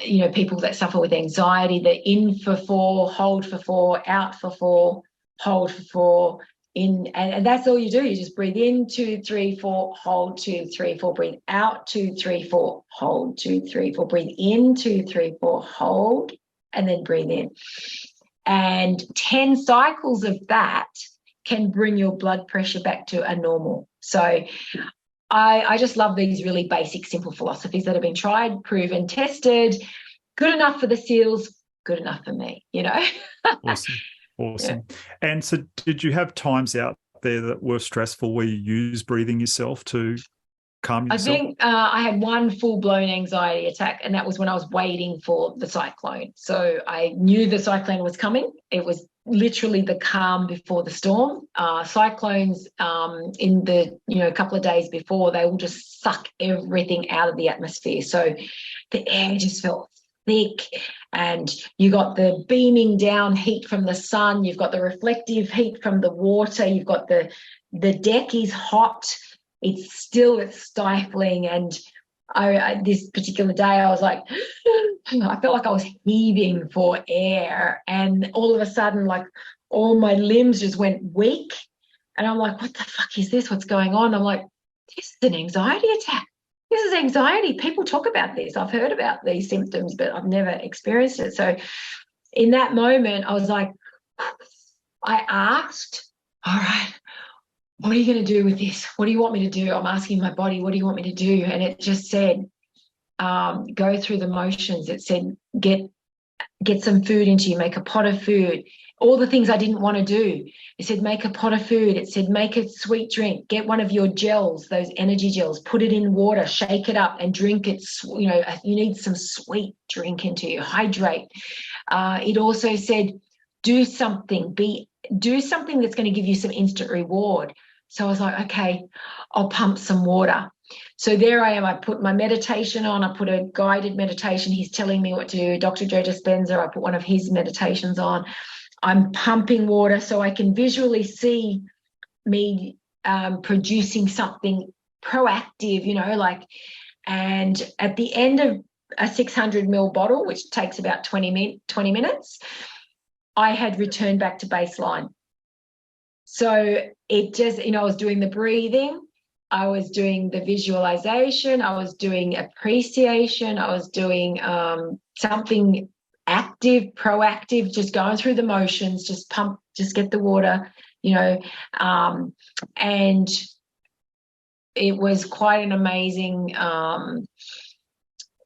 You know, people that suffer with anxiety, they're in for 4, hold for 4, out for 4, hold for 4, in, and that's all you do. You just breathe in, 2, 3, 4, hold, 2, 3, 4, breathe out, 2, 3, 4, hold, 2, 3, 4, breathe in, 2, 3, 4, hold, and then breathe in. And 10 cycles of that can bring your blood pressure back to a normal. So I just love these really basic, simple philosophies that have been tried, proven, tested. Good enough for the SEALs, good enough for me, you know. Awesome. Yeah. And so did you have times out there that were stressful where you used breathing yourself to calm yourself? I think I had one full-blown anxiety attack, and that was when I was waiting for the cyclone. So I knew the cyclone was coming. It was literally the calm before the storm. Cyclones in the, a couple of days before, they will just suck everything out of the atmosphere. So the air just felt thick, and you got the beaming down heat from the sun, you've got the reflective heat from the water, you've got the deck is hot, it's stifling. And this particular day I was like, I felt like I was heaving for air, and all of a sudden, like, all my limbs just went weak, and I'm like, what the fuck is this? What's going on? I'm like, this is an anxiety attack. This is anxiety. People talk about this. I've heard about these symptoms, but I've never experienced it. So in that moment, I was like, I asked, all right, what are you going to do with this? What do you want me to do? I'm asking my body, what do you want me to do? And it just said, go through the motions. It said, get some food into you, make a pot of food. All the things I didn't want to do. It said, make a pot of food. It said, make a sweet drink. Get one of your gels, those energy gels, put it in water, shake it up and drink it. You need some sweet drink into you, hydrate. It also said, do something that's going to give you some instant reward. So I was like, okay, I'll pump some water. So there I am. I put my meditation on. I put a guided meditation. He's telling me what to do. Dr. Joe Dispenza, I put one of his meditations on. I'm pumping water so I can visually see me producing something proactive, and at the end of a 600 ml bottle, which takes about 20 minutes, I had returned back to baseline. So it just, I was doing the breathing, I was doing the visualization, I was doing appreciation, I was doing something active, proactive, just going through the motions, just get the water, and it was quite an amazing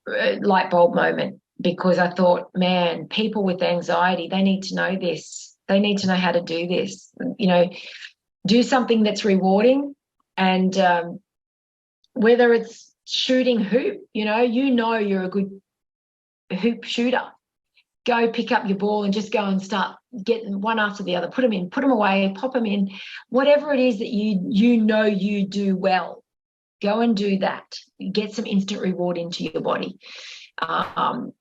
light bulb moment, because I thought, man, people with anxiety, they need to know this. They need to know how to do this, do something that's rewarding. And whether it's shooting hoop, you're a good hoop shooter. Go pick up your ball and just go and start getting one after the other. Put them in, put them away, pop them in. Whatever it is that you do well, go and do that. Get some instant reward into your body.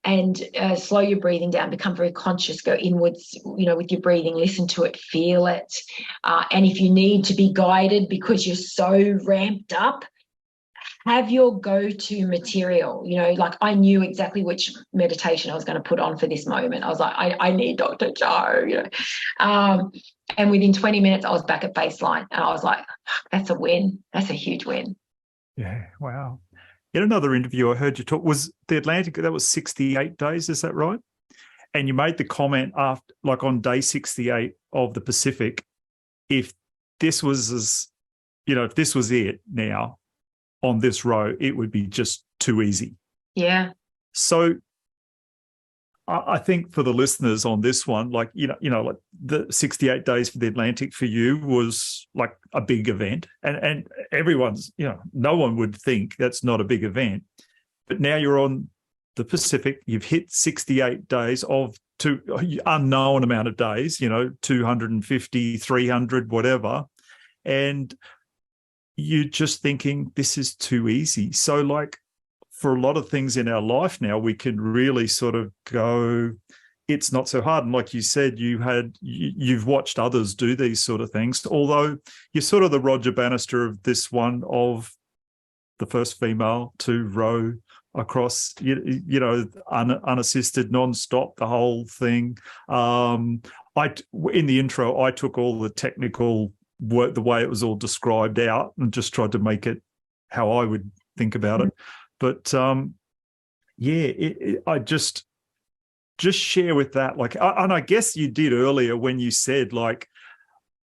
And slow your breathing down, become very conscious, go inwards, with your breathing, listen to it, feel it. And if you need to be guided because you're so ramped up, have your go-to material. Like I knew exactly which meditation I was going to put on for this moment. I was like, I need Dr. Joe, and within 20 minutes I was back at baseline, and I was like, that's a win. That's a huge win. Yeah, wow. In another interview I heard you talk, was the Atlantic, that was 68 days, is that right? And you made the comment after, like on day 68 of the Pacific, if this was it now on this row, it would be just too easy. Yeah. So I think for the listeners on this one, like the 68 days for the Atlantic for you was like a big event, and everyone's, no one would think that's not a big event. But now you're on the Pacific, you've hit 68 days of unknown amount of days, 250, 300, whatever. And you're just thinking this is too easy. So like, for a lot of things in our life now, we can really sort of go, it's not so hard. And like you said, you've watched others do these sort of things, although you're sort of the Roger Bannister of this one, of the first female to row across, unassisted, non-stop, the whole thing. In the intro, I took all the technical work, the way it was all described out, and just tried to make it how I would think about it. But I just share with that, like, and I guess you did earlier when you said like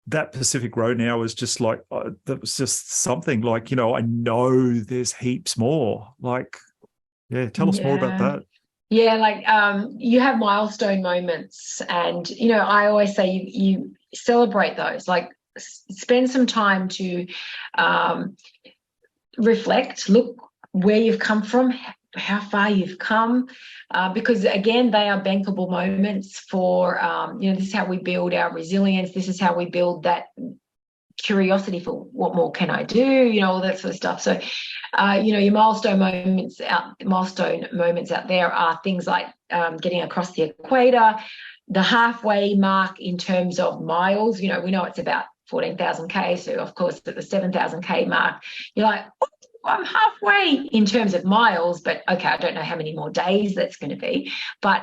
that Pacific Road now was just like, that was just something like, I know there's heaps more. Like, yeah, tell us more about that. Yeah, like you have milestone moments, and I always say you celebrate those. Like, spend some time to reflect, look where you've come from, how far you've come, because again, they are bankable moments for, this is how we build our resilience. This is how we build that curiosity for what more can I do, all that sort of stuff. So, your milestone moments out there are things like getting across the equator, the halfway mark in terms of miles. We know it's about 14,000 K. So of course at the 7,000 K mark, you're like, oh, I'm halfway in terms of miles, but okay, I don't know how many more days that's going to be. But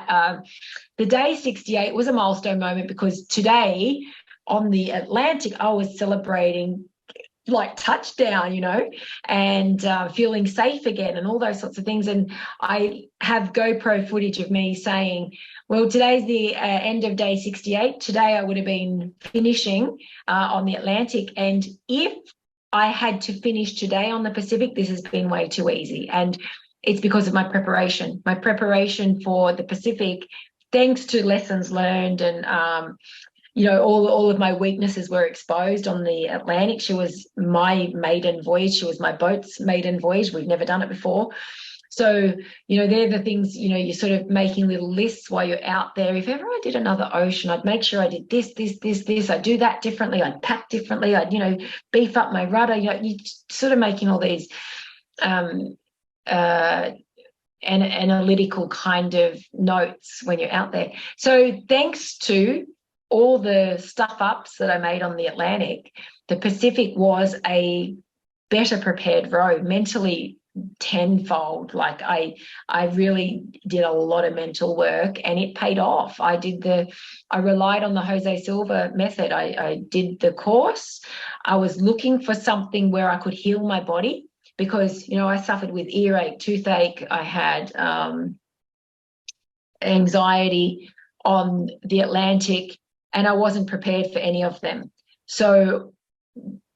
the day 68 was a milestone moment because today on the Atlantic, I was celebrating like touchdown, and feeling safe again and all those sorts of things. And I have GoPro footage of me saying, well, today's the end of day 68. Today I would have been finishing on the Atlantic. And if I had to finish today on the Pacific, this has been way too easy. And it's because of my preparation for the Pacific, thanks to lessons learned and, all of my weaknesses were exposed on the Atlantic. She was my maiden voyage. She was my boat's maiden voyage. We've never done it before. So, they're the things, you're sort of making little lists while you're out there. If ever I did another ocean, I'd make sure I did this. I'd do that differently. I'd pack differently. I'd, beef up my rudder. You're sort of making all these analytical kind of notes when you're out there. So thanks to all the stuff ups that I made on the Atlantic, the Pacific was a better prepared row, mentally tenfold. Like I really did a lot of mental work and it paid off. I relied on the Jose Silva method. I did the course. I was looking for something where I could heal my body because, I suffered with earache, toothache. I had anxiety on the Atlantic, and I wasn't prepared for any of them. So,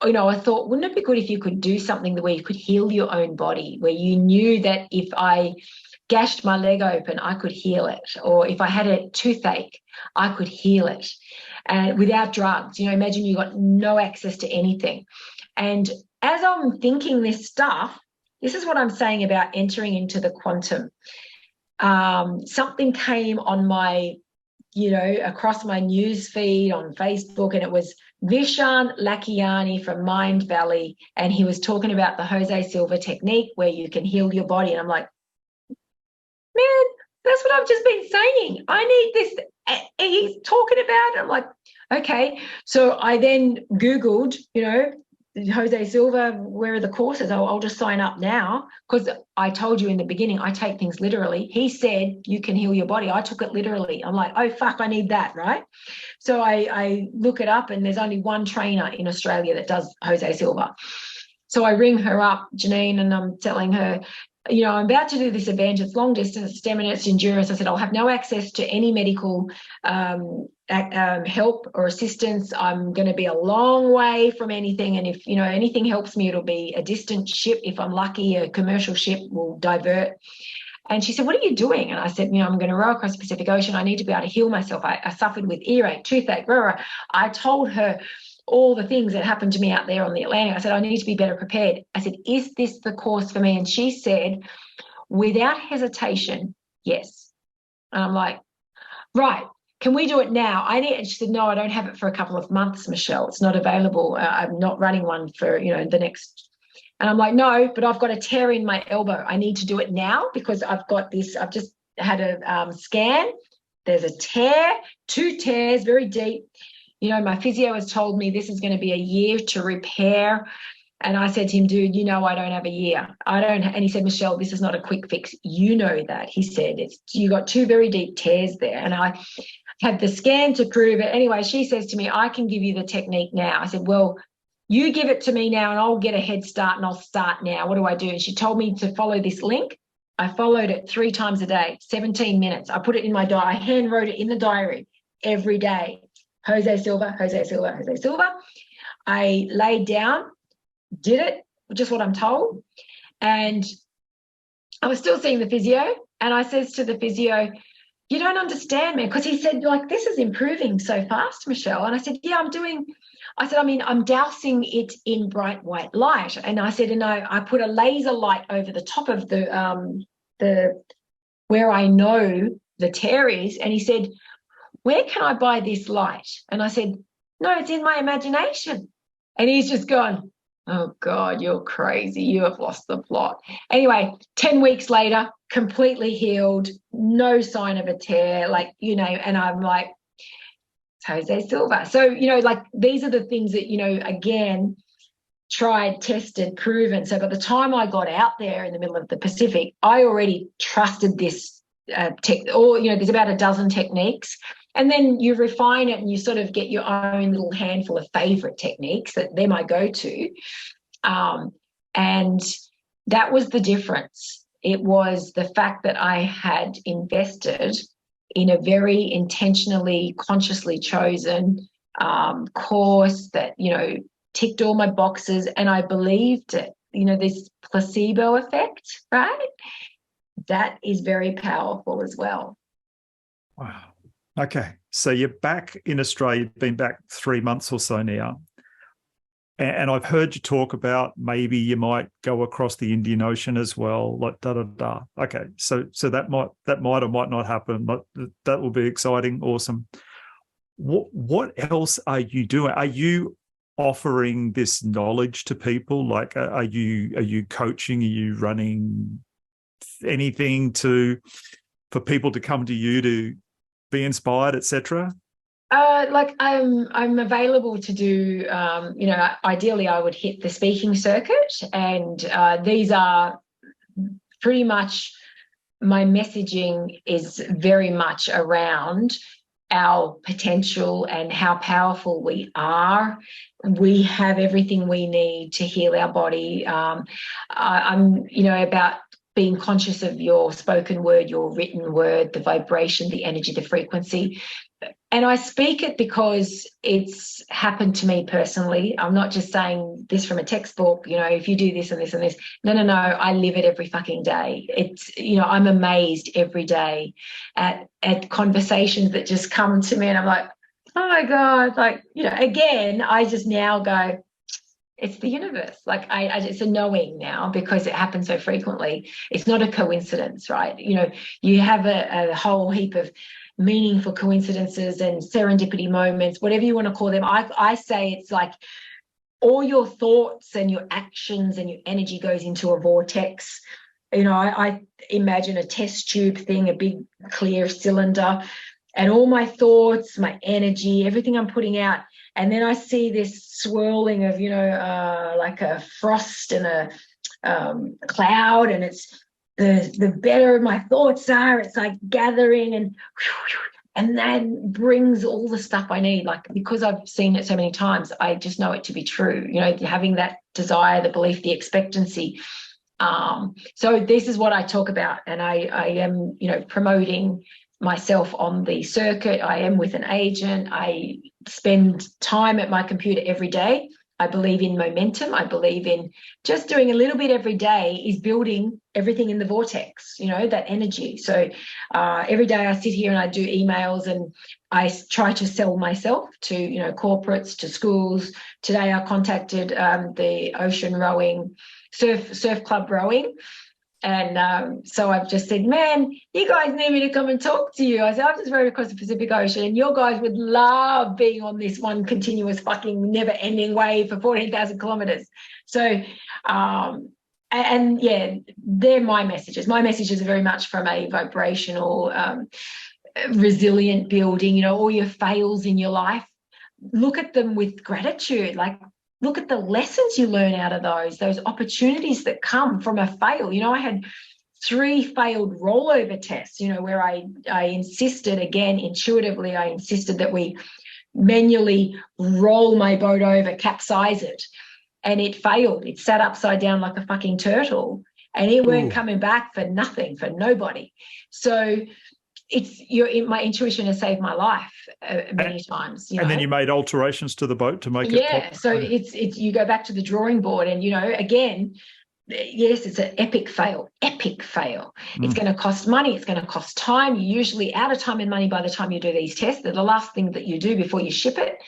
I thought, wouldn't it be good if you could do something where you could heal your own body, where you knew that if I gashed my leg open, I could heal it, or if I had a toothache, I could heal it, and without drugs. Imagine you got no access to anything. And as I'm thinking this stuff, this is what I'm saying about entering into the quantum. Something came on my across my news feed on Facebook, and it was Vishaan Lakiani from Mind Valley, and he was talking about the Jose Silva technique where you can heal your body. And I'm like, man, that's what I've just been saying. I need this. He's talking about it. I'm like, okay. So I then Googled, Jose Silva, where are the courses? I'll just sign up now, because I told you in the beginning, I take things literally. He said you can heal your body. I took it literally. I'm like, oh, fuck, I need that, right? So I look it up, and there's only one trainer in Australia that does Jose Silva. So I ring her up, Janine, and I'm telling her, I'm about to do this event. It's long distance, 10 minutes endurance. I said, I'll have no access to any medical help or assistance. I'm going to be a long way from anything. And if, anything helps me, it'll be a distant ship. If I'm lucky, a commercial ship will divert. And she said, what are you doing? And I said, I'm going to row across the Pacific Ocean. I need to be able to heal myself. I suffered with earache, toothache, I told her all the things that happened to me out there on the Atlantic. I said, I need to be better prepared. I said, is this the course for me? And she said, without hesitation, yes. And I'm like, right, can we do it now? And she said, no, I don't have it for a couple of months, Michelle. It's not available. I'm not running one for, the next. And I'm like, no, but I've got a tear in my elbow. I need to do it now because I've got this. I've just had a scan. There's a tear, 2 tears, very deep. My physio has told me this is going to be a year to repair. And I said to him, dude, I don't have a year. And he said, Michelle, this is not a quick fix. You know that. He said, you got 2 very deep tears there. And I had the scan to prove it. Anyway, she says to me, I can give you the technique now. I said, well, you give it to me now and I'll get a head start and I'll start now. What do I do? And she told me to follow this link. I followed it 3 times a day, 17 minutes. I put it in my diary. I hand wrote it in the diary every day. Jose Silva, Jose Silva, Jose Silva. I laid down, did it, just what I'm told. And I was still seeing the physio. And I says to the physio, you don't understand, man. Because he said, this is improving so fast, Michelle. And I said, yeah, I'm dousing it in bright white light. And I said, I put a laser light over the top of the where I know the tear is. And he said, where can I buy this light? And I said, no, it's in my imagination. And he's just gone, oh God, you're crazy. You have lost the plot. Anyway, 10 weeks later, completely healed, no sign of a tear, like, you know, and I'm like, Jose Silva. So, you know, like these are the things that, you know, again, tried, tested, proven. So by the time I got out there in the middle of the Pacific, I already trusted this or, you know, there's about a dozen techniques. And then you refine it and you sort of get your own little handful of favorite techniques that they're my go-to. And that was the difference. It was the fact that I had invested in a very intentionally, consciously chosen course that, you know, ticked all my boxes, and I believed it. You know, this placebo effect, right? That is very powerful as well. Wow. Okay. So you're back in Australia, you've been back 3 months or so now. And I've heard you talk about maybe you might go across the Indian Ocean as well, like da-da-da. Okay. So that might or might not happen, but that will be exciting. Awesome. What else are you doing? Are you offering this knowledge to people? Like, are you coaching? Are you running anything for people to come to you to be inspired, etc.? Like I'm available to do, you know, ideally I would hit the speaking circuit, and these are pretty much, my messaging is very much around our potential and how powerful we are. We have everything we need to heal our body. I'm, you know, about being conscious of your spoken word, your written word, the vibration, the energy, the frequency. And I speak it because it's happened to me personally. I'm not just saying this from a textbook, you know, if you do this and this and this. No. I live it every fucking day. It's, you know, I'm amazed every day at conversations that just come to me, and I'm like, oh my God, like, you know, again, I just now go, it's the universe. Like it's a knowing now, because it happens so frequently. It's not a coincidence, right? You know, you have a whole heap of meaningful coincidences and serendipity moments, whatever you want to call them. I say it's like all your thoughts and your actions and your energy goes into a vortex. You know, I imagine a test tube thing, a big clear cylinder, and all my thoughts, my energy, everything I'm putting out. And then I see this swirling of, you know, like a frost and a cloud, and it's the better my thoughts are, it's like gathering and then brings all the stuff I need. Like, because I've seen it so many times, I just know it to be true. You know, having that desire, the belief, the expectancy. So this is what I talk about, and I am, you know, promoting myself on the circuit. I am with an agent. I spend time at my computer every day. I believe in momentum. I believe in just doing a little bit every day is building everything in the vortex, you know, that energy. So every day I sit here and I do emails, and I try to sell myself to, you know, corporates, to schools. Today I contacted the ocean rowing, surf club rowing. And so I've just said, man, you guys need me to come and talk to you. I said, I've just rowed across the Pacific Ocean, and your guys would love being on this one continuous fucking never-ending wave for 14,000 kilometers. So, and yeah, they're my messages. My messages are very much from a vibrational, resilient building. You know, all your fails in your life, look at them with gratitude. Like, look at the lessons you learn out of those opportunities that come from a fail. You know, I had 3 failed rollover tests, you know, where I insisted, again, intuitively, I insisted that we manually roll my boat over, capsize it. And it failed. It sat upside down like a fucking turtle, and it weren't coming back for nothing, for nobody. So my intuition has saved my life many times. You know? Then you made alterations to the boat to make it. Yeah, so it's you go back to the drawing board, and, you know, again, yes, it's an epic fail. It's going to cost money. It's going to cost time. You're usually out of time and money by the time you do these tests. They're the last thing that you do before you ship it.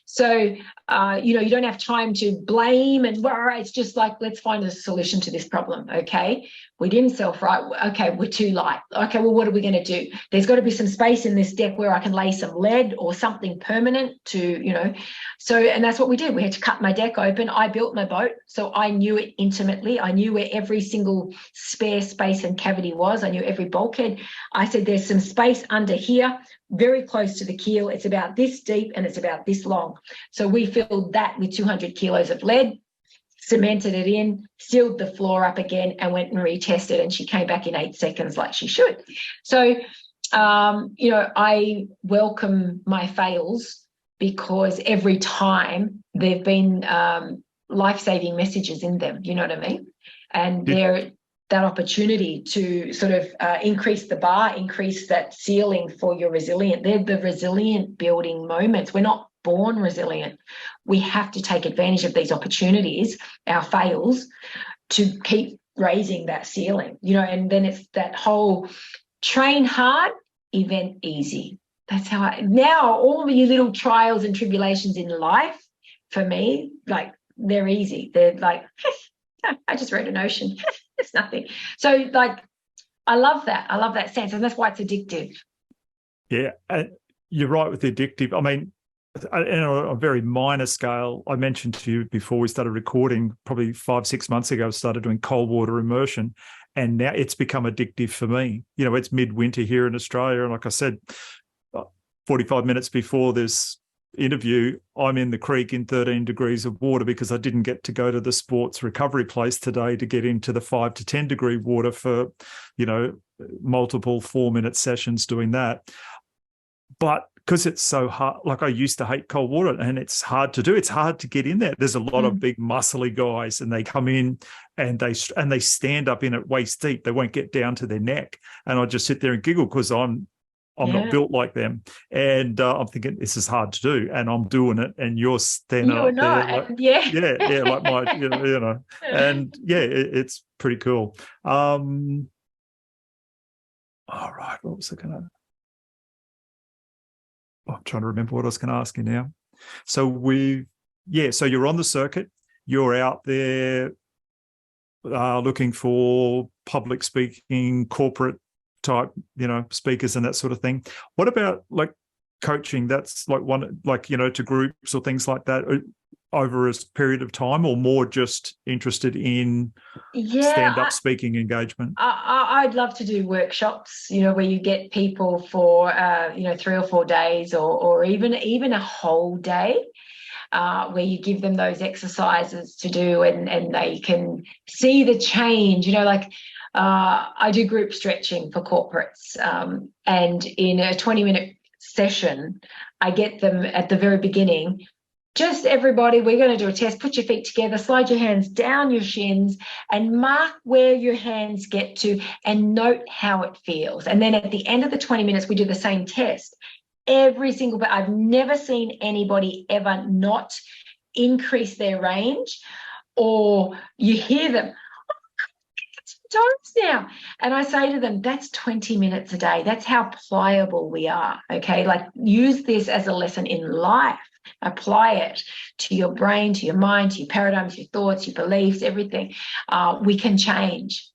So, you know, you don't have time to blame and worry. It's just like, let's find a solution to this problem, okay? We didn't self-right. Okay, we're too light. Okay, well, what are we going to do? There's got to be some space in this deck where I can lay some lead or something permanent to. So, and that's what we did. We had to cut my deck open. I built my boat, so I knew it intimately. I knew where every single spare space and cavity was. I knew every bulkhead. I said, there's some space under here, very close to the keel. It's about this deep and it's about this long. So we filled that with 200 kilos of lead, cemented it in, sealed the floor up again, and went and retested, and she came back in 8 seconds like she should. So, I welcome my fails, because every time there've been life-saving messages in them, you know what I mean? And they're that opportunity to sort of increase the bar, increase that ceiling for your resilient. They're the resilient building moments. We're not born resilient. We have to take advantage of these opportunities, our fails, to keep raising that ceiling, and then it's that whole train hard, event easy. That's how now all of your little trials and tribulations in life, for me, like, they're easy. They're like, I just rode an ocean. It's nothing. So, like, I love that. I love that sense. And that's why it's addictive. Yeah, you're right with the addictive. I mean, on a very minor scale, I mentioned to you before we started recording, probably 5-6 months ago, I started doing cold water immersion, and now it's become addictive for me. It's midwinter here in Australia, and like I said, 45 minutes before this interview, I'm in the creek in 13 degrees of water because I didn't get to go to the sports recovery place today to get into the 5 to 10 degree water for, multiple 4-minute sessions doing that. But because it's so hard, like, I used to hate cold water, and it's hard to do. It's hard to get in there. There's a lot of big muscly guys, and they come in and they stand up in it waist deep. They won't get down to their neck. And I just sit there and giggle because I'm not built like them. And I'm thinking, this is hard to do, and I'm doing it, and you're standing up there. Like, like my, and it's pretty cool. All right, what was I going to... I'm trying to remember what I was going to ask you now. So so you're on the circuit, you're out there looking for public speaking, corporate type, speakers and that sort of thing. What about like coaching? That's like one, like, to groups or things like that over a period of time, or more just interested in stand-up speaking engagement? I'd love to do workshops, where you get people for 3 or 4 days, or even a whole day, where you give them those exercises to do, and they can see the change. I do group stretching for corporates, and in a 20-minute session, I get them at the very beginning. Just everybody, we're going to do a test. Put your feet together, slide your hands down your shins, and mark where your hands get to, and note how it feels. And then at the end of the 20 minutes, we do the same test. Every single, but I've never seen anybody ever not increase their range, or you hear them, times now. And I say to them, that's 20 minutes a day. That's how pliable we are. Okay. Like, use this as a lesson in life. Apply it to your brain, to your mind, to your paradigms, your thoughts, your beliefs, everything. We can change.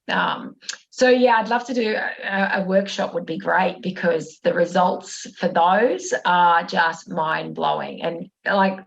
I'd love to do a workshop. Would be great, because the results for those are just mind-blowing, and like,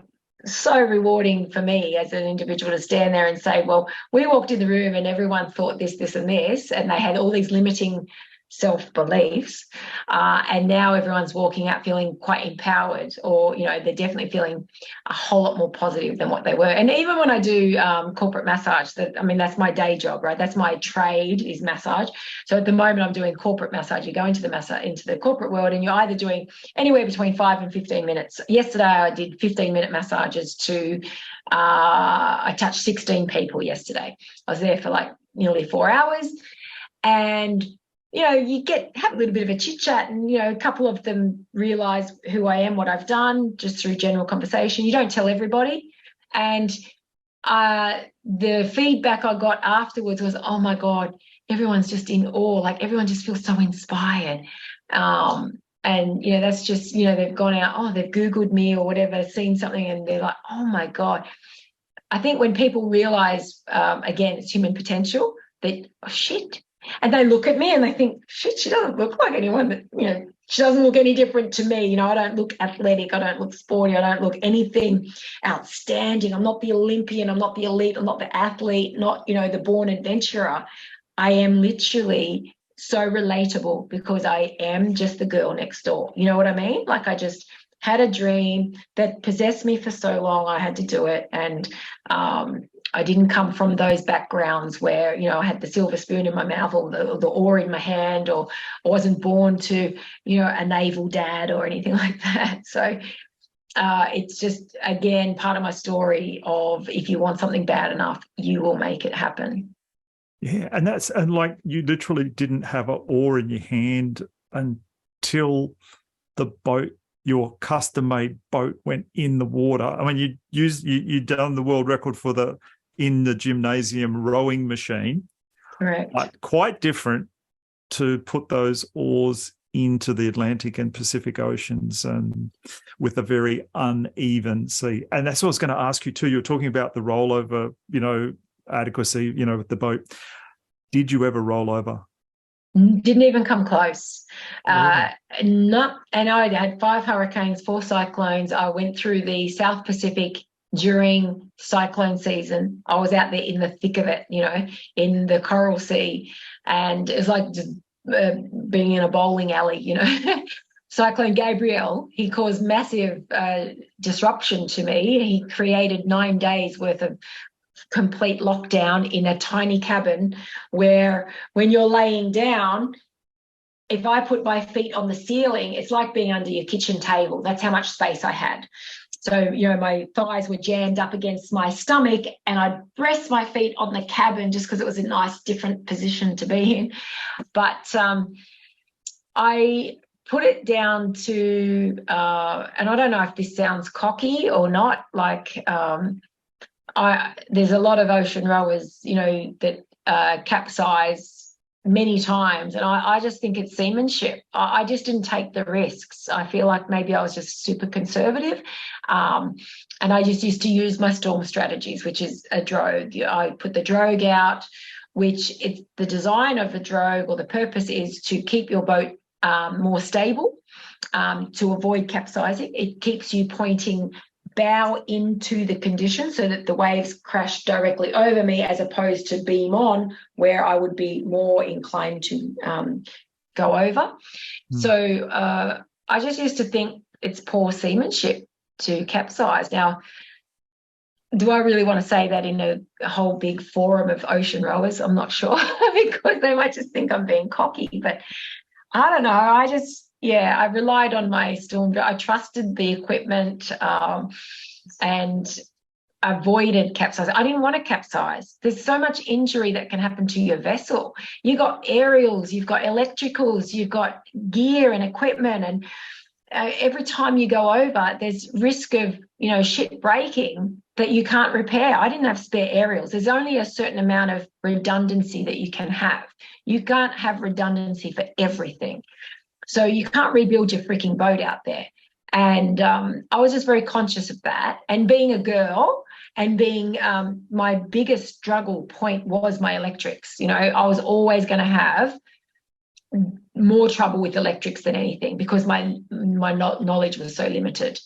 so rewarding for me as an individual to stand there and say, well, we walked in the room and everyone thought this, this, and this, and they had all these limiting self-beliefs, and now everyone's walking out feeling quite empowered, or they're definitely feeling a whole lot more positive than what they were. And even when I do corporate massage, that's my day job, right? That's my trade, is massage. So at the moment I'm doing corporate massage. You go into the corporate world, and you're either doing anywhere between 5 and 15 minutes. Yesterday I did 15-minute massages to I touched 16 people yesterday. I was there for like nearly 4 hours, and you have a little bit of a chit chat, and a couple of them realize who I am, what I've done, just through general conversation. You don't tell everybody. And the feedback I got afterwards was, oh my God, everyone's just in awe. Like, everyone just feels so inspired. And that's just, they've gone out, they've Googled me or whatever, seen something, and they're like, oh my God. I think when people realize, again, it's human potential, that, oh, shit. And they look at me and they think, shit, she doesn't look like anyone that, she doesn't look any different to me. I don't look athletic. I don't look sporty. I don't look anything outstanding. I'm not the Olympian. I'm not the elite. I'm not the athlete, not, the born adventurer. I am literally so relatable because I am just the girl next door. You know what I mean? Like, I just had a dream that possessed me for so long. I had to do it. And I didn't come from those backgrounds where, I had the silver spoon in my mouth or the oar in my hand, or I wasn't born to, a naval dad or anything like that. So it's just, again, part of my story of, if you want something bad enough, you will make it happen. Yeah, and like, you literally didn't have an oar in your hand until the boat, your custom-made boat, went in the water. I mean, you done the world record for in the gymnasium rowing machine. Correct. But quite different to put those oars into the Atlantic and Pacific Oceans, and with a very uneven sea. And that's what I was going to ask you too. You were talking about the rollover, adequacy, with the boat. Did you ever roll over? Didn't even come close. Really? Not, and I had 5 hurricanes, 4 cyclones. I went through the South Pacific during cyclone season. I was out there in the thick of it, in the Coral Sea, and it was like just being in a bowling alley, Cyclone Gabrielle, he caused massive disruption to me. He created 9 days worth of complete lockdown in a tiny cabin where, when you're laying down, if I put my feet on the ceiling, it's like being under your kitchen table. That's how much space I had. So, my thighs were jammed up against my stomach, and I'd rest my feet on the cabin just because it was a nice, different position to be in. But I put it down to, and I don't know if this sounds cocky or not, like, there's a lot of ocean rowers, that capsize many times, and I just think it's seamanship. I just didn't take the risks. I feel like maybe I was just super conservative, and I just used to use my storm strategies, which is a drogue. I put the drogue out, which it's the design of a drogue, or the purpose is to keep your boat more stable, to avoid capsizing. It keeps you pointing bow into the condition so that the waves crash directly over me, as opposed to beam on, where I would be more inclined to go over. So I just used to think it's poor seamanship to capsize. Now, do I really want to say that in a whole big forum of ocean rowers? I'm not sure, because they might just think I'm being cocky, but I don't know. I relied on my storm. I trusted the equipment and avoided capsizing. I didn't want to capsize. There's so much injury that can happen to your vessel. You've got aerials, you've got electricals, you've got gear and equipment, and every time you go over, there's risk of, shit breaking that you can't repair. I didn't have spare aerials. There's only a certain amount of redundancy that you can have. You can't have redundancy for everything. So you can't rebuild your freaking boat out there. And I was just very conscious of that. And being a girl, and being my biggest struggle point was my electrics. I was always going to have more trouble with electrics than anything, because my knowledge was so limited.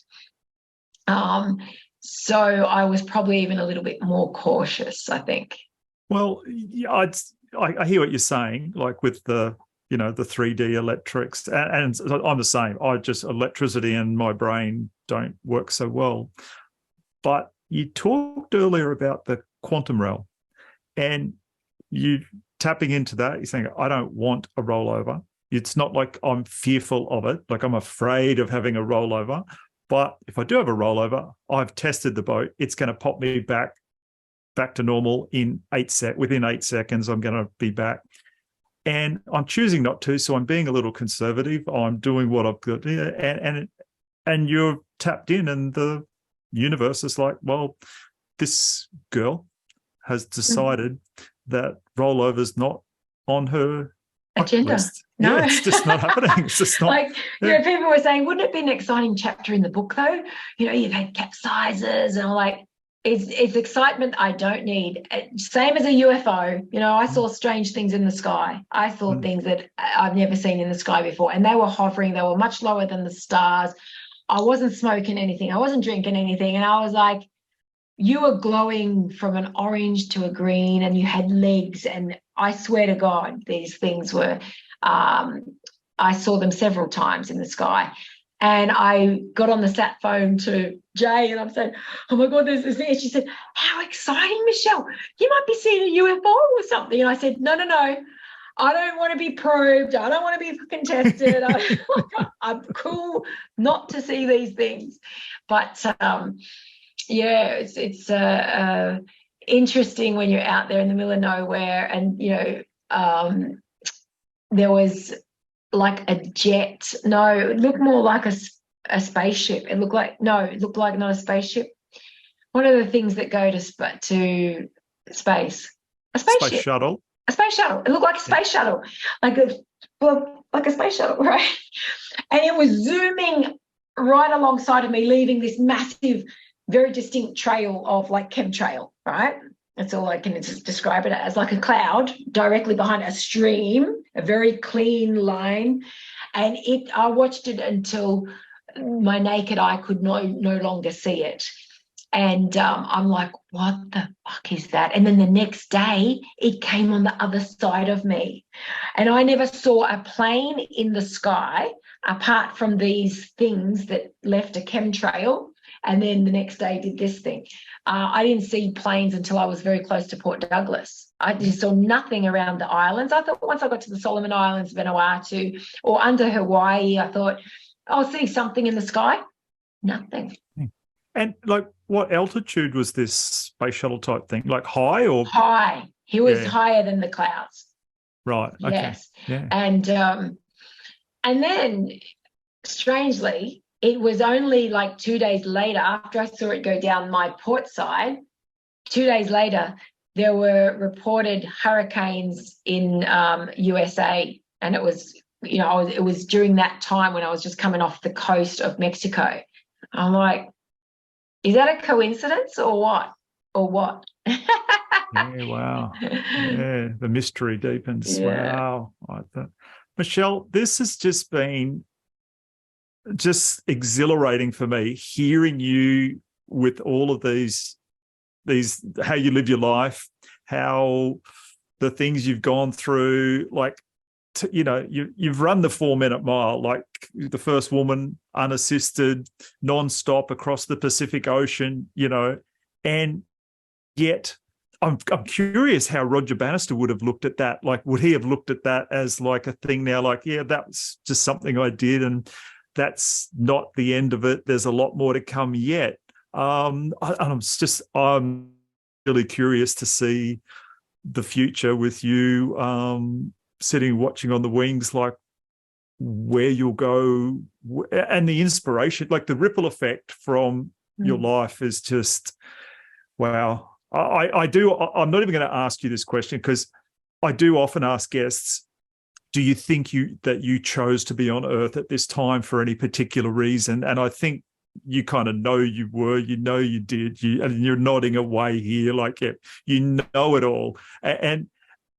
So I was probably even a little bit more cautious, I think. Well, yeah, I hear what you're saying, like with the 3D electrics, and I'm the same. Electricity and my brain don't work so well. But you talked earlier about the quantum realm, and you tapping into that. You're saying, I don't want a rollover. It's not like I'm fearful of it, like I'm afraid of having a rollover. But if I do have a rollover, I've tested the boat. It's going to pop me back to normal in within 8 seconds. I'm going to be back. And I'm choosing not to, so I'm being a little conservative. I'm doing what I've got, and you're tapped in, and the universe is like, well, this girl has decided that rollover's not on her agenda. List. No, yeah, it's just not happening. It's just not. Like, people were saying, wouldn't it be an exciting chapter in the book, though? You've had capsizes, and I'm like, it's excitement I don't need. Same as a UFO. I saw strange things in the sky. I saw things that I've never seen in the sky before, and they were hovering. They were much lower than the stars. I wasn't smoking anything. I wasn't drinking anything. And I was like, you were glowing from an orange to a green, and you had legs. And I swear to God, these things were, I saw them several times in the sky. And I got on the sat phone to Jay, and I'm saying, oh my God, there's this thing. And she said, how exciting, Michelle. You might be seeing a UFO or something. And I said, no. I don't want to be probed. I don't want to be fucking tested. I'm cool not to see these things. But it's interesting when you're out there in the middle of nowhere, and there was like a jet. No, it looked more like a spaceship. It looked like not a spaceship. What are the things that go to space? A spaceship. Space shuttle. A space shuttle. It looked like a space shuttle, like a space shuttle, right? And it was zooming right alongside of me, leaving this massive, very distinct trail of like chemtrail, right? That's all I can describe it as, like a cloud directly behind a stream, a very clean line. And I watched it until my naked eye could no longer see it. And I'm like, what the fuck is that? And then the next day, it came on the other side of me. And I never saw a plane in the sky apart from these things that left a chemtrail. And then the next day did this thing. I didn't see planes until I was very close to Port Douglas. I just saw nothing around the islands. I thought once I got to the Solomon Islands, Vanuatu, or under Hawaii, I thought I'll see something in the sky. Nothing. And like, what altitude was this space shuttle type thing? Like high or? High. He was higher than the clouds. Right. Okay. Yes. Yeah. And then, strangely, it was only like 2 days later, after I saw it go down my port side, 2 days later, there were reported hurricanes in USA. And it was, it was during that time when I was just coming off the coast of Mexico. I'm like, is that a coincidence or what? Yeah, wow. Yeah, the mystery deepens. Yeah. Wow. Michelle, this has just been exhilarating for me, hearing you with all of these how you live your life, how the things you've gone through, like, you've run the 4-minute mile, like the first woman, unassisted, non-stop across the Pacific Ocean, and yet I'm curious how Roger Bannister would have looked at that. Like, would he have looked at that as like a thing now? Like, yeah, that was just something I did, that's not the end of it. There's a lot more to come yet. I'm really curious to see the future with you, sitting, watching on the wings, like where you'll go, and the inspiration, like the ripple effect from your life is just, wow. I'm not even going to ask you this question, because I do often ask guests, do you think that you chose to be on Earth at this time for any particular reason? And I think you kind of know you were, you did, and you're nodding away here, like, yeah, you know it all, and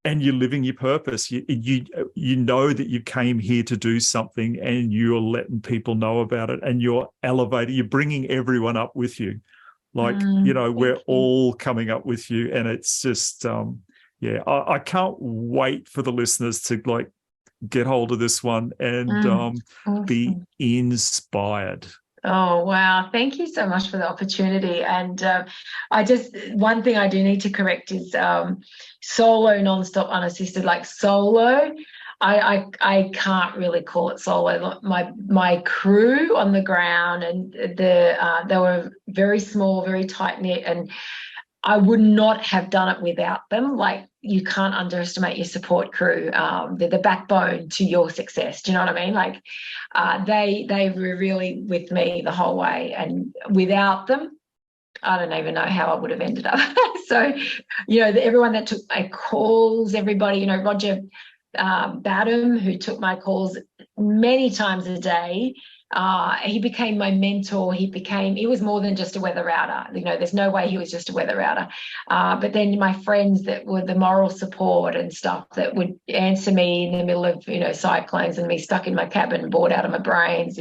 you're living your purpose. You know that you came here to do something, and you're letting people know about it, and you're elevating, you're bringing everyone up with you. Like, we're all coming up with you, and it's just, I can't wait for the listeners to like get hold of this one and awesome. Be inspired. Oh, wow. Thank you so much for the opportunity. And one thing I do need to correct is solo, nonstop, unassisted, like solo. I can't really call it solo. My crew on the ground, and they were very small, very tight knit, and I would not have done it without them. Like, you can't underestimate your support crew. They're the backbone to your success. Do you know what I mean? Like, they were really with me the whole way, and without them, I don't even know how I would have ended up. So, everyone that took my calls, everybody, Roger Badham, who took my calls many times a day, He became my mentor. He was more than just a weather router. There's no way he was just a weather router. But then my friends that were the moral support and stuff that would answer me in the middle of, cyclones and me stuck in my cabin, bored out of my brains,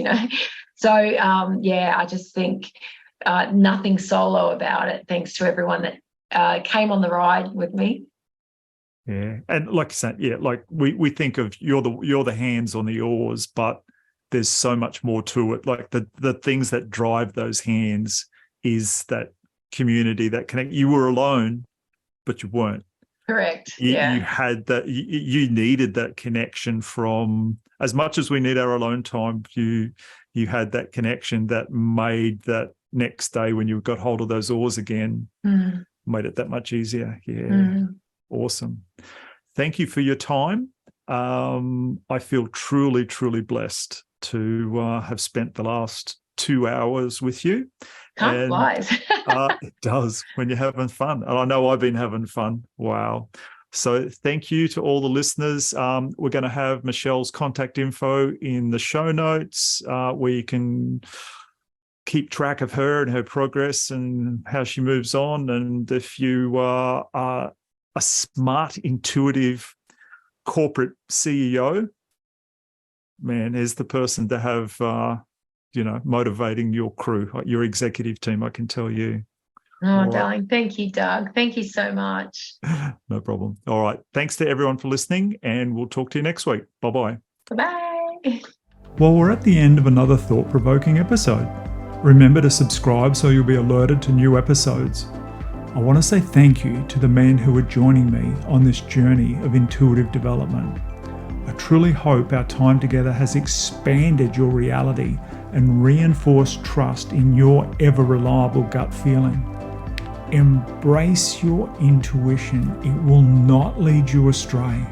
So, I just think nothing solo about it, thanks to everyone that came on the ride with me. Yeah. And like I said, like we think of you're the hands on the oars, but there's so much more to it. Like the things that drive those hands is that community, that connect. You were alone, but you weren't. Correct. You had that. You needed that connection from, as much as we need our alone time. You had that connection that made that next day when you got hold of those oars again, made it that much easier. Yeah. Awesome. Thank you for your time. I feel truly, truly blessed to have spent the last 2 hours with you. Time flies. It does when you're having fun. And I know I've been having fun. Wow. So thank you to all the listeners. We're going to have Michelle's contact info in the show notes, where you can keep track of her and her progress and how she moves on. And if you are a smart, intuitive corporate CEO, man, is the person to have, motivating your crew, your executive team, I can tell you. Oh, darling. Thank you, Doug. Thank you so much. No problem. All right. Thanks to everyone for listening, and we'll talk to you next week. Bye-bye. Bye-bye. Well, we're at the end of another thought-provoking episode. Remember to subscribe so you'll be alerted to new episodes. I want to say thank you to the men who are joining me on this journey of intuitive development. I truly hope our time together has expanded your reality and reinforced trust in your ever-reliable gut feeling. Embrace your intuition. It will not lead you astray.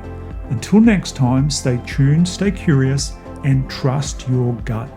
Until next time, stay tuned, stay curious, and trust your gut.